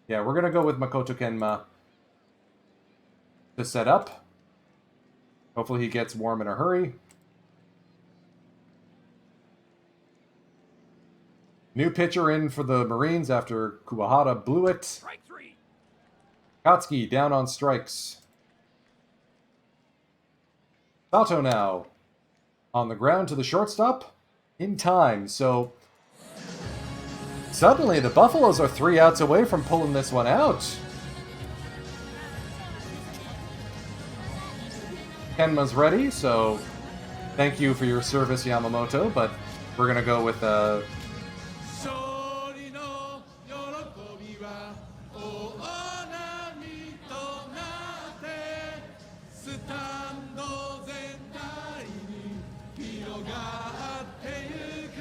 A: Yeah, we're going to go with Makoto Kenma to set up. Hopefully he gets warm in a hurry. New pitcher in for the Marines after Kuwahara blew it.
B: Strike 3.
A: Katsuki down on strikes. Sato now on the ground to the shortstop in time. So suddenly the Buffaloes are 3 outs away from pulling this one out. Kenma's ready, so thank you for your service, Yamamoto, but we're going to go with
C: 勝利の喜びは大波となってスタンド全体に広がってゆく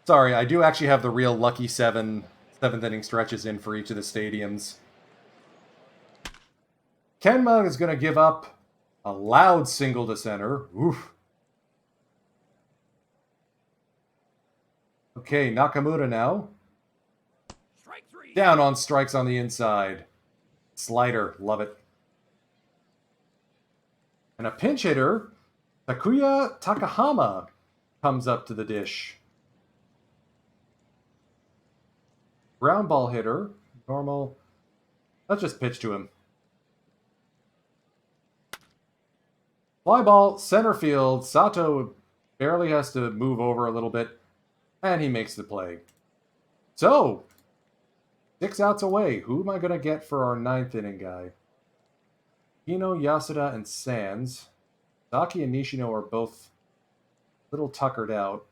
A: Sorry, I do actually have the real lucky seventh inning stretches in for each of the stadiums. Kenma is going to give up a loud single to center. Oof. Okay, Nakamura now.
B: Strike 3.
A: Down on strikes on the inside. Slider, love it. And a pinch hitter, Takuya Takahama, comes up to the dish. Ground ball hitter, normal. Let's just pitch to him. Fly ball, center field. Sato barely has to move over a little bit, and he makes the play. So, 6 outs away. Who am I going to get for our 9th inning guy? Hino, Yasuda, and Sands. Saki and Nishino are both a little tuckered out.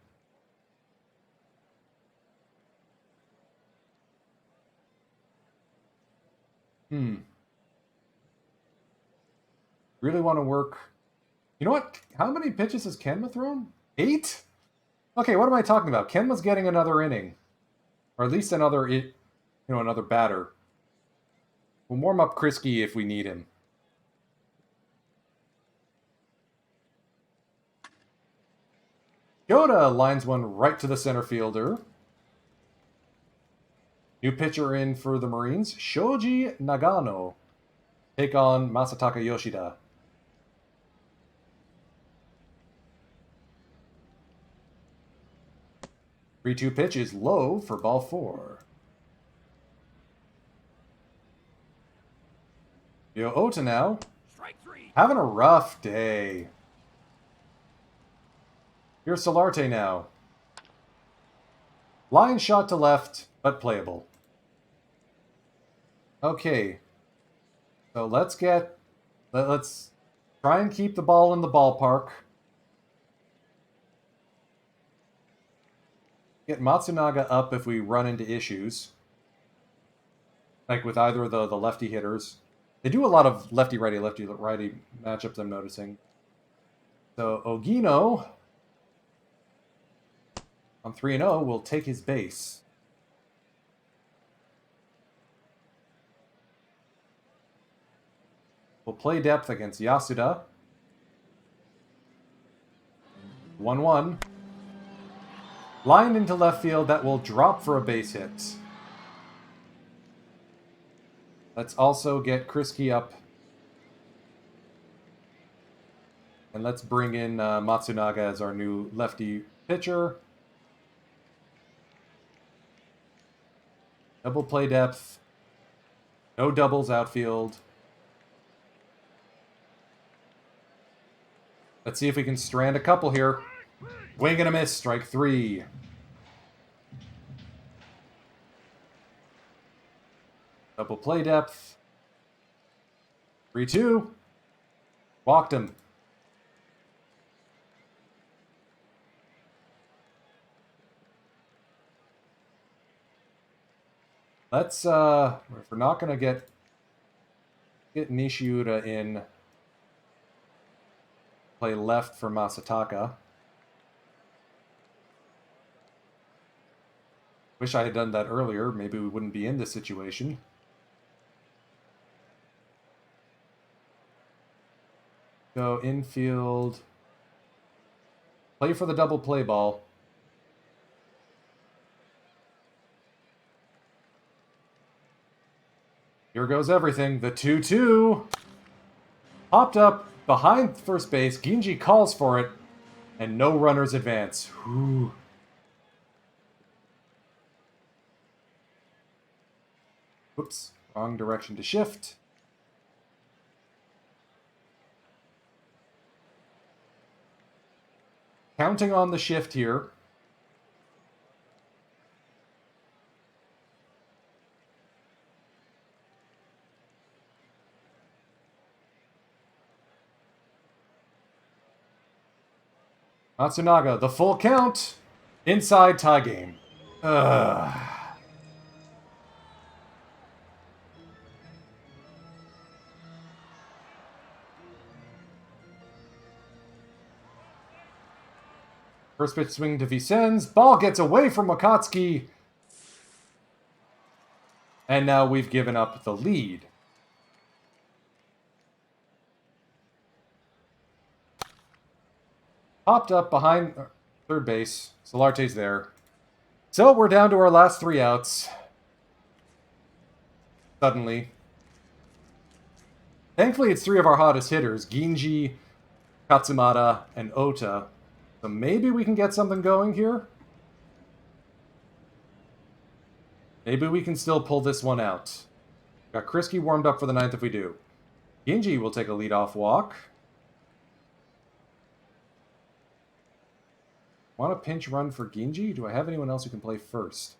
A: Really want to work. You know what? How many pitches has Kenma thrown? 8? Okay, what am I talking about? Kenma's getting another inning. Or at least another batter. We'll warm up Krisky if we need him. Yoda lines one right to the center fielder. New pitcher in for the Marines, Shoji Nagano. Take on Masataka Yoshida. Three-two pitch is low for ball 4. Yo Ota now.
B: Strike 3.
A: Having a rough day. Here's Solarte now. Line shot to left, but playable. Okay. So let's try and keep the ball in the ballpark. Get Matsunaga up if we run into issues. Like with either of the lefty hitters. They do a lot of lefty-righty matchups, I'm noticing. So Ogino on 3-0 will take his base. We'll play depth against Yasuda. 1-1. Line into left field that will drop for a base hit. Let's also get Krisky up. And let's bring in Matsunaga as our new lefty pitcher. Double play depth. No doubles outfield. Let's see if we can strand a couple here. Wing and a miss, strike 3. Double play depth. 3-2. Walked him. Let's, if we're not going to get Nishiura in, play left for Masataka. Wish I had done that earlier. Maybe we wouldn't be in this situation. Go infield. Play for the double play ball. Here goes everything. The 2-2. Popped up behind first base. Ginji calls for it. And no runners advance. Whew. Whoops. Wrong direction to shift. Counting on the shift here. Matsunaga, the full count. Inside tie game. Ugh. First pitch swing to Vicens. Ball gets away from Wakatsuki. And now we've given up the lead. Popped up behind third base. Solarte's there. So we're down to our last 3 outs. Suddenly. Thankfully, it's 3 of our hottest hitters. Ginji, Katsumata, and Ota. So maybe we can get something going here. Maybe we can still pull this one out. Got Krisky warmed up for the 9th if we do. Ginji will take a leadoff walk. Want a pinch run for Ginji? Do I have anyone else who can play first?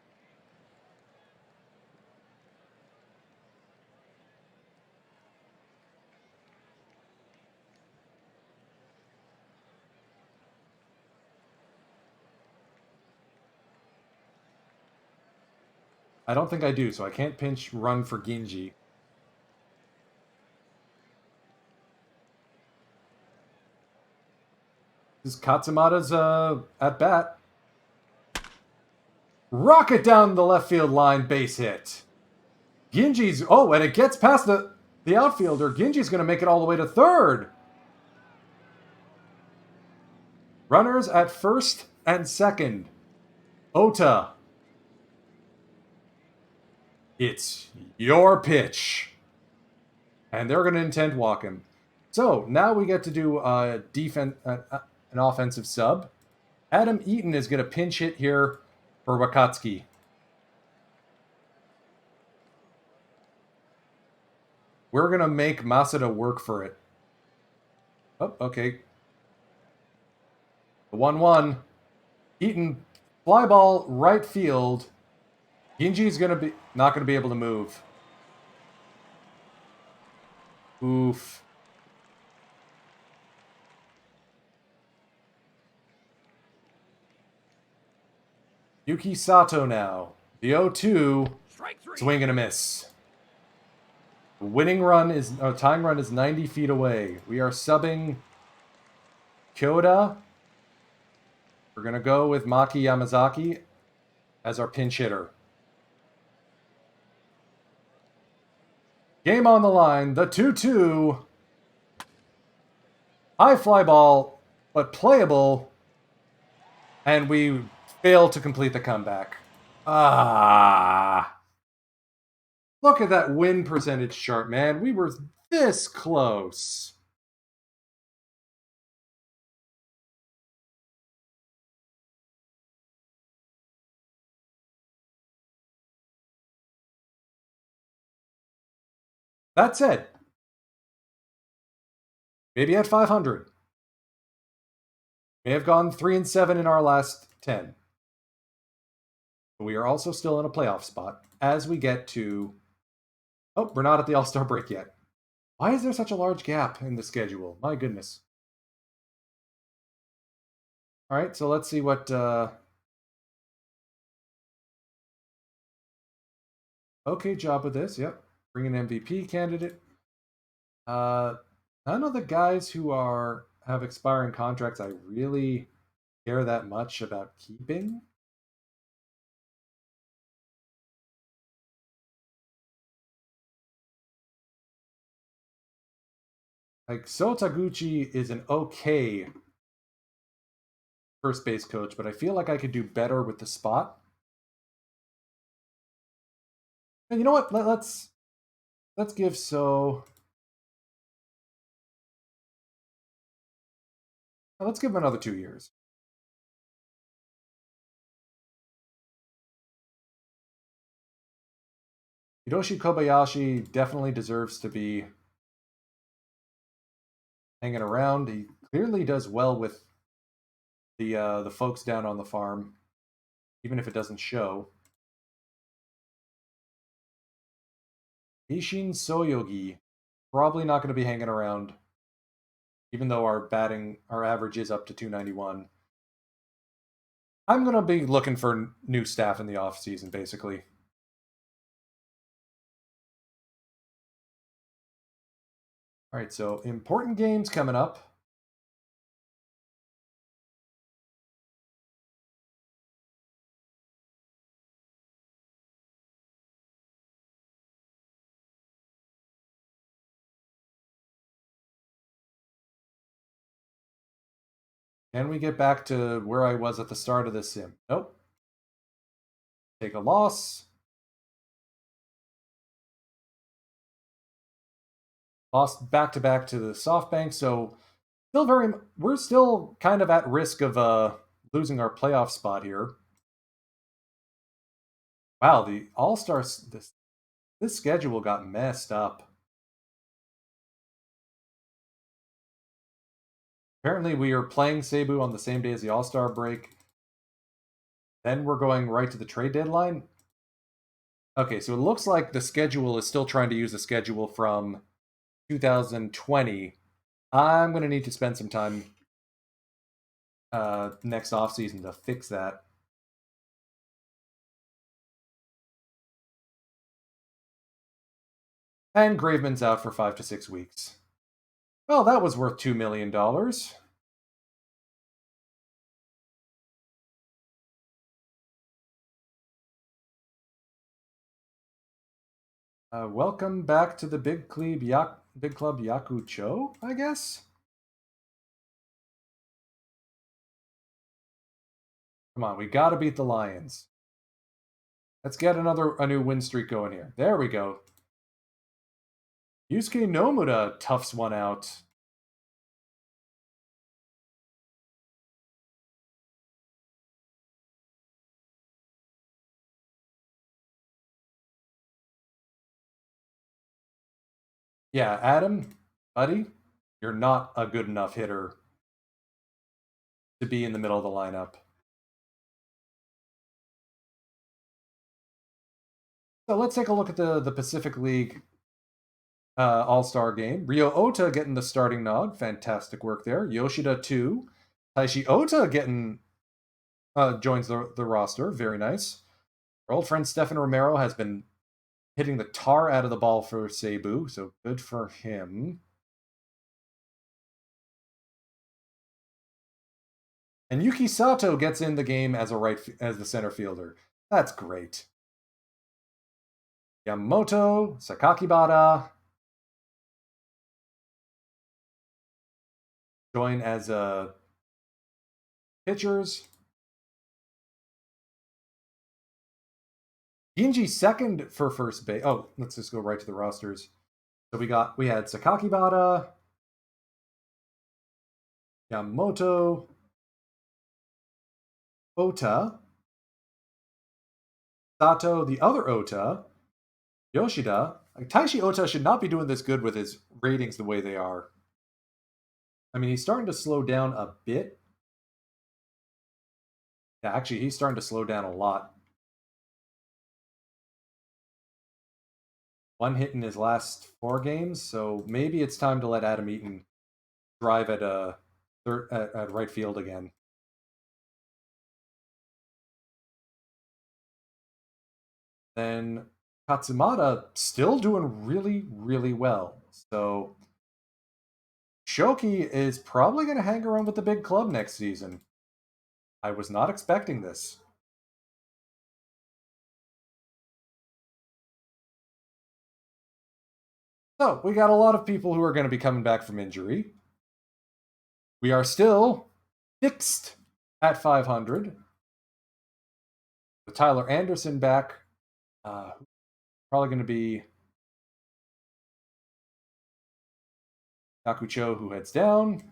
A: I don't think I do, so I can't pinch run for Ginji. This is Katsumata's at bat. Rocket down the left field line, base hit. Ginji's... Oh, and it gets past the outfielder. Ginji's going to make it all the way to third. Runners at first and second. Ota. It's your pitch. And they're going to intent walk him. So now we get to do an offensive sub. Adam Eaton is going to pinch hit here for Wakatsuki. We're going to make Masada work for it. Oh, okay. The 1-1. Eaton, fly ball, right field. Ginji's not going to be able to move. Oof. Yuki Sato now. The 0-2.
B: Strike 3.
A: Swing and a miss. The winning run is... tying run is 90 feet away. We are subbing Kyoda. We're going to go with Maki Yamazaki as our pinch hitter. Game on the line. The 2-2. High fly ball, but playable. And we fail to complete the comeback. Ah. Look at that win percentage chart, man. We were this close. That said, maybe at 500. May have gone 3-7 in our last 10. But we are also still in a playoff spot as we get to... Oh, we're not at the All-Star break yet. Why is there such a large gap in the schedule? My goodness. All right, so let's see what... Okay, job with this, yep. Bring an MVP candidate. None of the guys who have expiring contracts I really care that much about keeping. Like, So Taguchi is an okay first base coach, but I feel like I could do better with the spot. And you know what? Let's give So... Let's give him another 2 years. Hiroshi Kobayashi definitely deserves to be hanging around. He clearly does well with the folks down on the farm, even if it doesn't show. Ishin Soyogi, probably not going to be hanging around, even though our average is up to 291. I'm going to be looking for new staff in the off season, basically. All right, so important games coming up. Can we get back to where I was at the start of this sim? Nope. Take a loss. Lost back-to-back to the SoftBank, so we're still kind of at risk of losing our playoff spot here. Wow, the All-Stars, this schedule got messed up. Apparently, we are playing Cebu on the same day as the All-Star break. Then we're going right to the trade deadline. Okay, so it looks like the schedule is still trying to use the schedule from 2020. I'm going to need to spend some time next offseason to fix that. And Graveman's out for 5 to 6 weeks. Well, that was worth $2 million. Welcome back to the Big Club Yakucho, I guess? Come on, we gotta beat the Lions. Let's get a new win streak going here. There we go. Yusuke Nomura toughs one out. Yeah, Adam, buddy, you're not a good enough hitter to be in the middle of the lineup. So let's take a look at the Pacific League All-Star game. Ryo Ota getting the starting nod. Fantastic work there. Yoshida 2. Taishi Ota getting joins the roster. Very nice. Our old friend Stefan Romero has been hitting the tar out of the ball for Cebu, so good for him. And Yuki Sato gets in the game as the center fielder. That's great. Yamamoto, Sakakibara join as pitchers. Ginji second for first base. Oh, let's just go right to the rosters. So we had Sakakibara, Yamamoto, Ota, Sato, the other Ota, Yoshida. Like, Taishi Ota should not be doing this good with his ratings the way they are. I mean, he's starting to slow down a bit. Yeah, actually, he's starting to slow down a lot. One hit in his last 4 games, so maybe it's time to let Adam Eaton drive at right field again. Then Katsumata still doing really, really well. So Shoki is probably going to hang around with the big club next season. I was not expecting this. So we got a lot of people who are going to be coming back from injury. We are still fixed at 500. With Tyler Anderson back, probably going to be Yakucho, who heads down.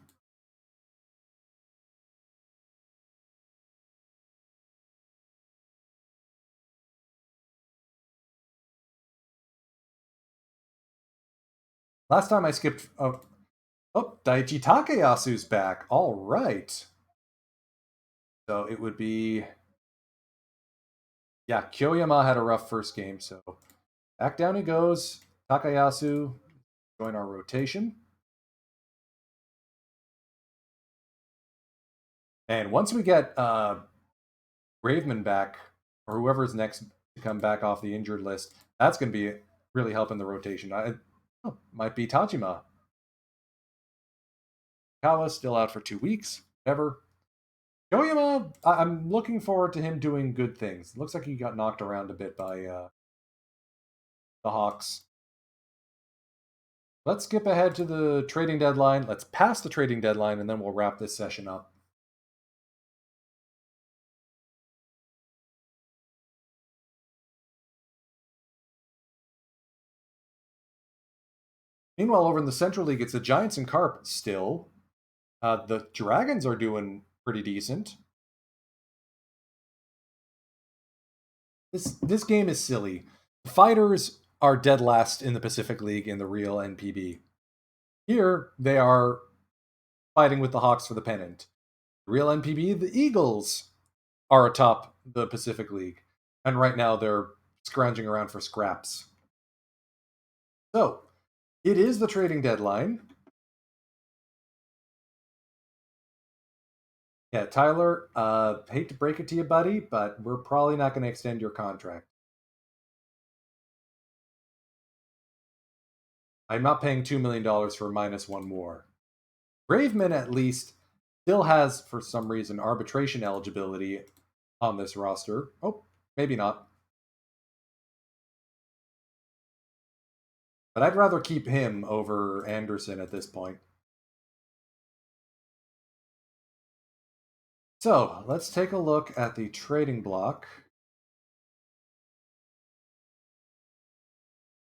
A: Last time I skipped. Oh, Daichi Takeyasu's back. All right. So it would be. Yeah, Kyoyama had a rough first game, so back down he goes. Takayasu join our rotation. And once we get Graveman back, or whoever's next to come back off the injured list, that's going to be really helping the rotation. Might be Tajima. Kawa's still out for 2 weeks. Whatever. Yoyama, I'm looking forward to him doing good things. Looks like he got knocked around a bit by the Hawks. Let's skip ahead to the trading deadline. Let's pass the trading deadline, and then we'll wrap this session up. Meanwhile, over in the Central League, it's the Giants and Carp still. The Dragons are doing pretty decent. This game is silly. The Fighters are dead last in the Pacific League in the real NPB. Here, they are fighting with the Hawks for the pennant. The real NPB, the Eagles are atop the Pacific League. And right now, they're scrounging around for scraps. So, it is the trading deadline. Yeah, Tyler, hate to break it to you, buddy, but we're probably not going to extend your contract. I'm not paying $2 million for -1 more. Graveman, at least, still has, for some reason, arbitration eligibility on this roster. Oh, maybe not. But I'd rather keep him over Anderson at this point. So, let's take a look at the trading block.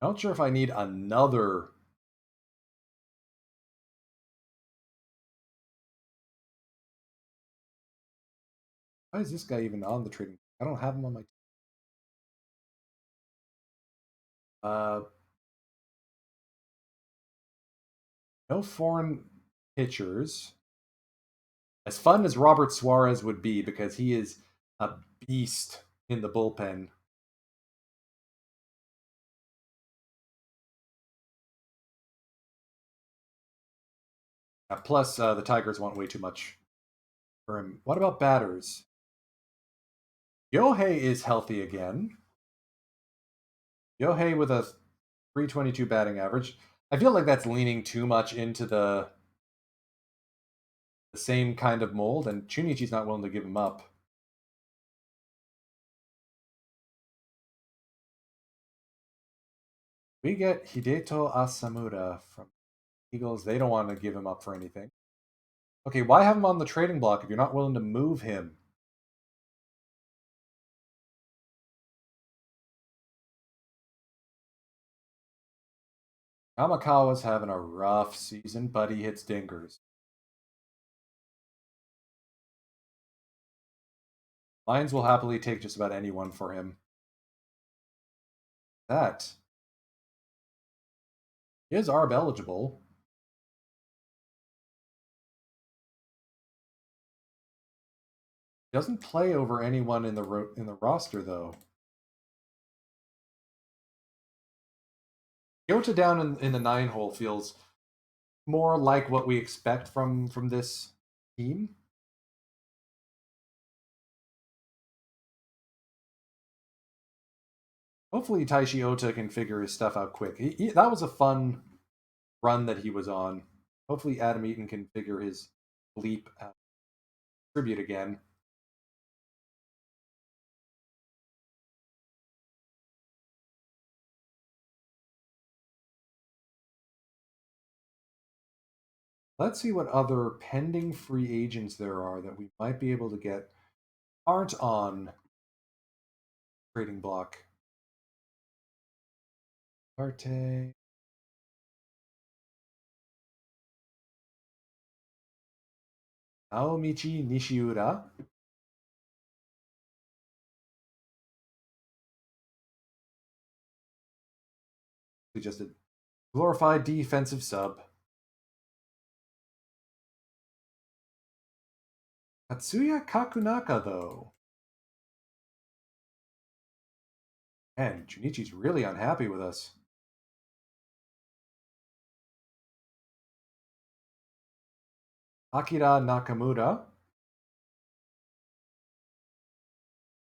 A: Not sure if I need another. Why is this guy even on the trading? I don't have him on my. No foreign pitchers. As fun as Robert Suarez would be, because he is a beast in the bullpen. Plus, the Tigers want way too much for him. What about batters? Yohei is healthy again. Yohei with a 322 batting average. I feel like that's leaning too much into the same kind of mold, and Chunichi's not willing to give him up. We get Hideto Asamura from Eagles. They don't want to give him up for anything. Okay, why have him on the trading block if you're not willing to move him? Kamakawa's having a rough season, but he hits dingers. Lions will happily take just about anyone for him. That is ARB eligible. Doesn't play over anyone in the roster though. Yota down in the 9-hole feels more like what we expect from this team. Hopefully Taishi Ota can figure his stuff out quick. That was a fun run that he was on. Hopefully Adam Eaton can figure his leap out. Tribute again. Let's see what other pending free agents there are that we might be able to get aren't on trading block. Arte. Naomichi Nishiura. Just a glorified defensive sub. Tatsuya Kakunaka, though. Man, Junichi's really unhappy with us. Akira Nakamura.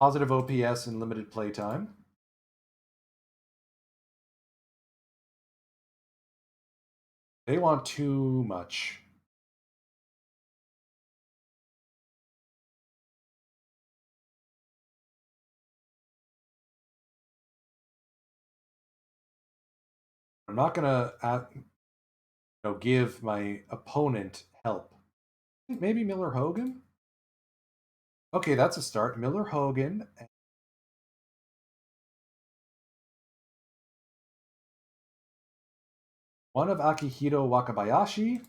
A: Positive OPS and limited playtime. They want too much. I'm not gonna give my opponent help. Maybe Miller Hogan. Okay, that's a start. Miller Hogan. One of Akihito Wakabayashi.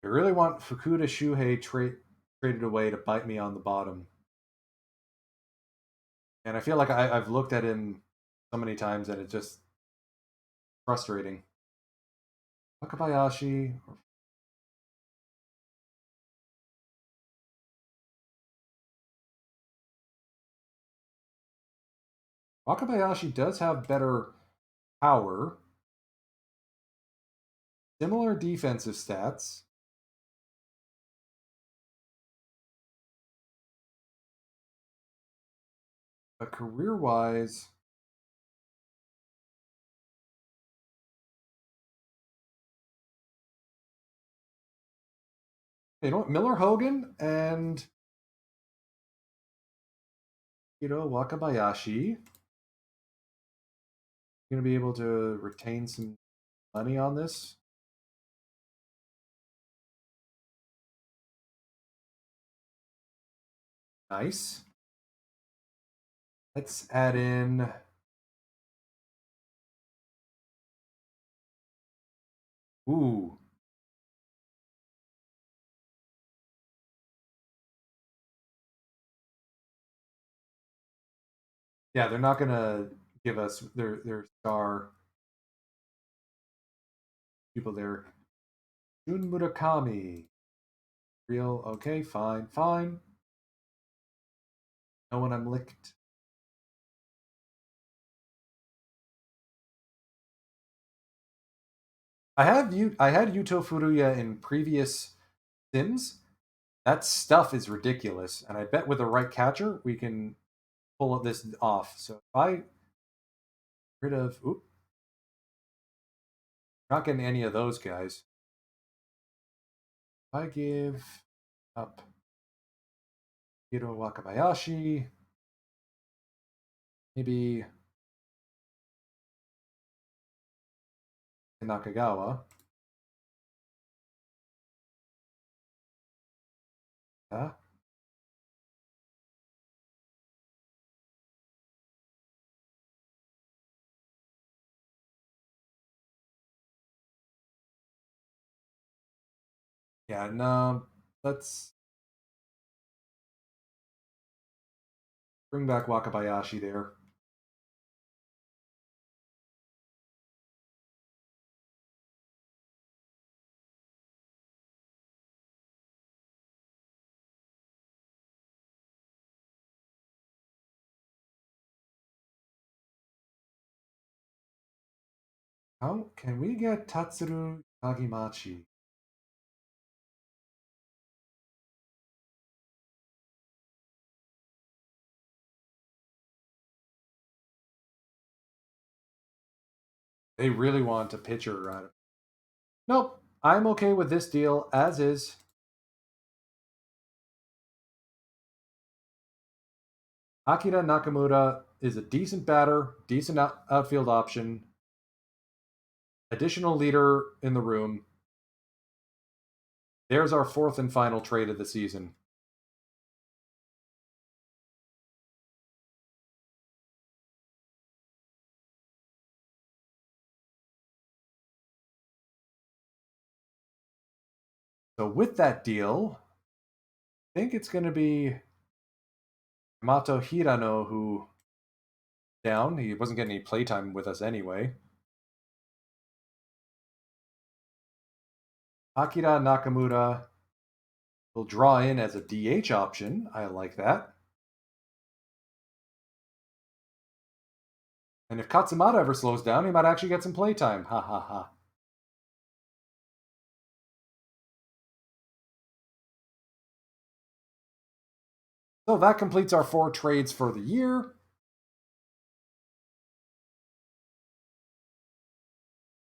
A: I really want Fukuda Shuhei traded away to bite me on the bottom. And I feel like I've looked at him so many times and it's just frustrating. Wakabayashi. Wakabayashi does have better power. Similar defensive stats. But career-wise, Miller Hogan and Wakabayashi going to be able to retain some money on this. Nice. Let's add in ooh. Yeah, they're not gonna give us their star people there. Jun Murakami. Real okay, fine. No one I'm licked. I had Yuto Furuya in previous Sims. That stuff is ridiculous, and I bet with the right catcher we can pull this off. So if I rid of not getting any of those guys. If I give up Hiro Wakabayashi, maybe Nakagawa. Yeah. Yeah, no, let's bring back Wakabayashi there. How can we get Tatsuru Kagimachi? They really want a pitcher out of it. Nope, I'm okay with this deal as is. Akira Nakamura is a decent batter, decent outfield option, additional leader in the room. There's our fourth and final trade of the season. So with that deal, I think it's going to be Yamato Hirano who down. He wasn't getting any playtime with us anyway. Akira Nakamura will draw in as a DH option. I like that. And if Katsumata ever slows down, he might actually get some playtime. Ha ha ha. So that completes our 4 trades for the year.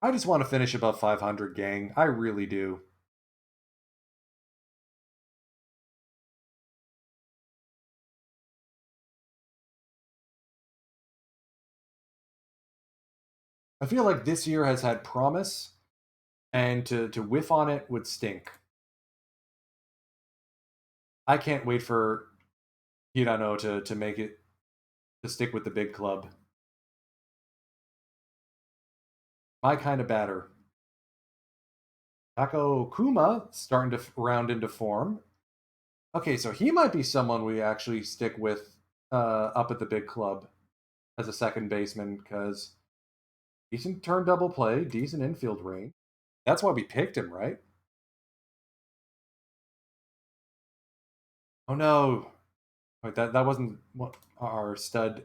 A: I just want to finish above 500, gang. I really do. I feel like this year has had promise, and to whiff on it would stink. I can't wait for Hirano to make it, to stick with the big club. My kind of batter. Tako Kuma starting to round into form. Okay, so he might be someone we actually stick with up at the big club as a second baseman, because decent turn double play, decent infield range. That's why we picked him, right? Oh no, wait, that wasn't what our stud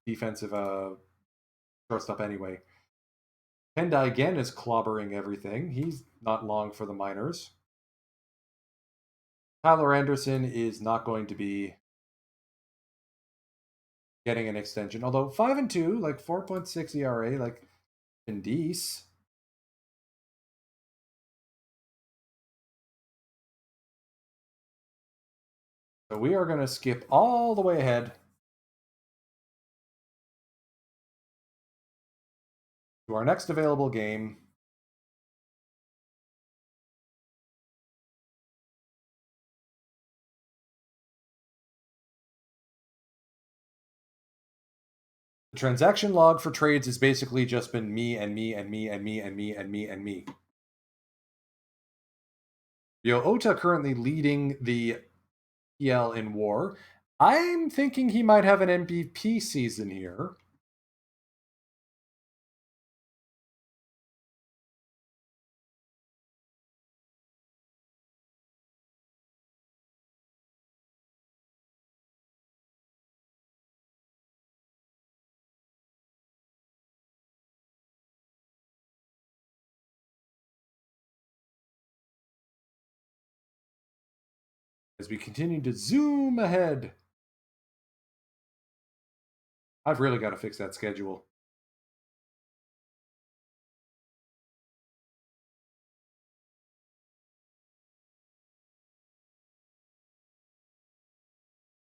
A: defensive shortstop anyway. Kendai again is clobbering everything. He's not long for the minors. Tyler Anderson is not going to be getting an extension, although 5-2, like 4.6 ERA, like indece. So we are going to skip all the way ahead to our next available game. The transaction log for trades has basically just been me and me and me and me and me and me and me. Ota currently leading the PL in WAR. I'm thinking he might have an MVP season here. As we continue to zoom ahead. I've really got to fix that schedule.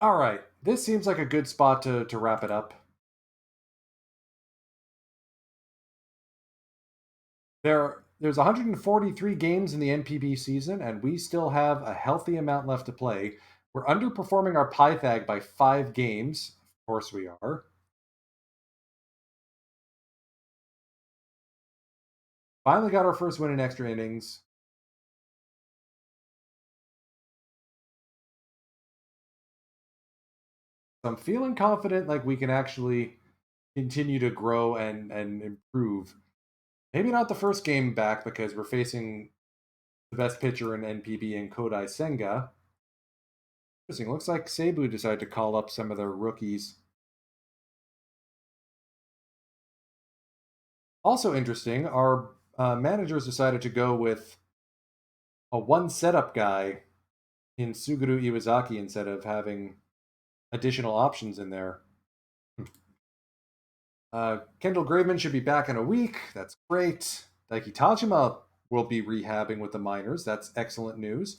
A: All right, this seems like a good spot to wrap it up. There's 143 games in the NPB season, and we still have a healthy amount left to play. We're underperforming our Pythag by 5 games. Of course we are. Finally got our first win in extra innings. So I'm feeling confident like we can actually continue to grow and improve. Maybe not the first game back because we're facing the best pitcher in NPB in Kodai Senga. Interesting. Looks like Cebu decided to call up some of their rookies. Also interesting, our managers decided to go with a one setup guy in Suguru Iwazaki instead of having additional options in there. Kendall Graveman should be back in a week. That's great. Daiki Tajima will be rehabbing with the minors. That's excellent news.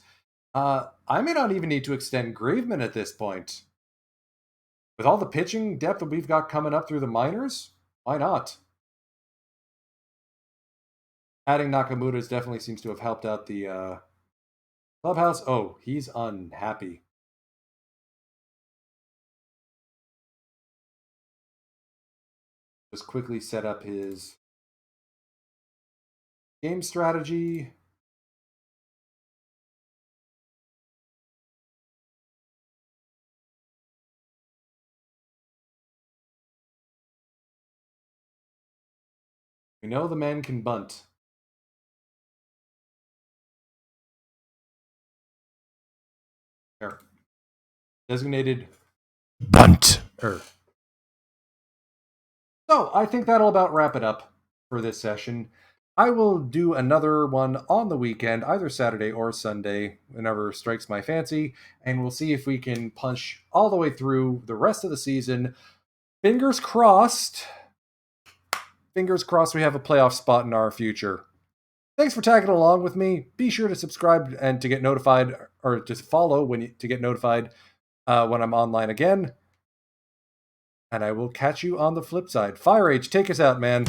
A: I may not even need to extend Graveman at this point. With all the pitching depth that we've got coming up through the minors, why not? Adding Nakamura definitely seems to have helped out the clubhouse. Oh, he's unhappy. Just quickly set up his game strategy. We know the man can bunt. Here. Designated bunt. So I think that'll about wrap it up for this session. I will do another one on the weekend, either Saturday or Sunday, whenever strikes my fancy, and we'll see if we can punch all the way through the rest of the season. Fingers crossed. Fingers crossed we have a playoff spot in our future. Thanks for tagging along with me. Be sure to subscribe and to get notified, or just follow to get notified when I'm online again. And I will catch you on the flip side. Firage, take us out, man.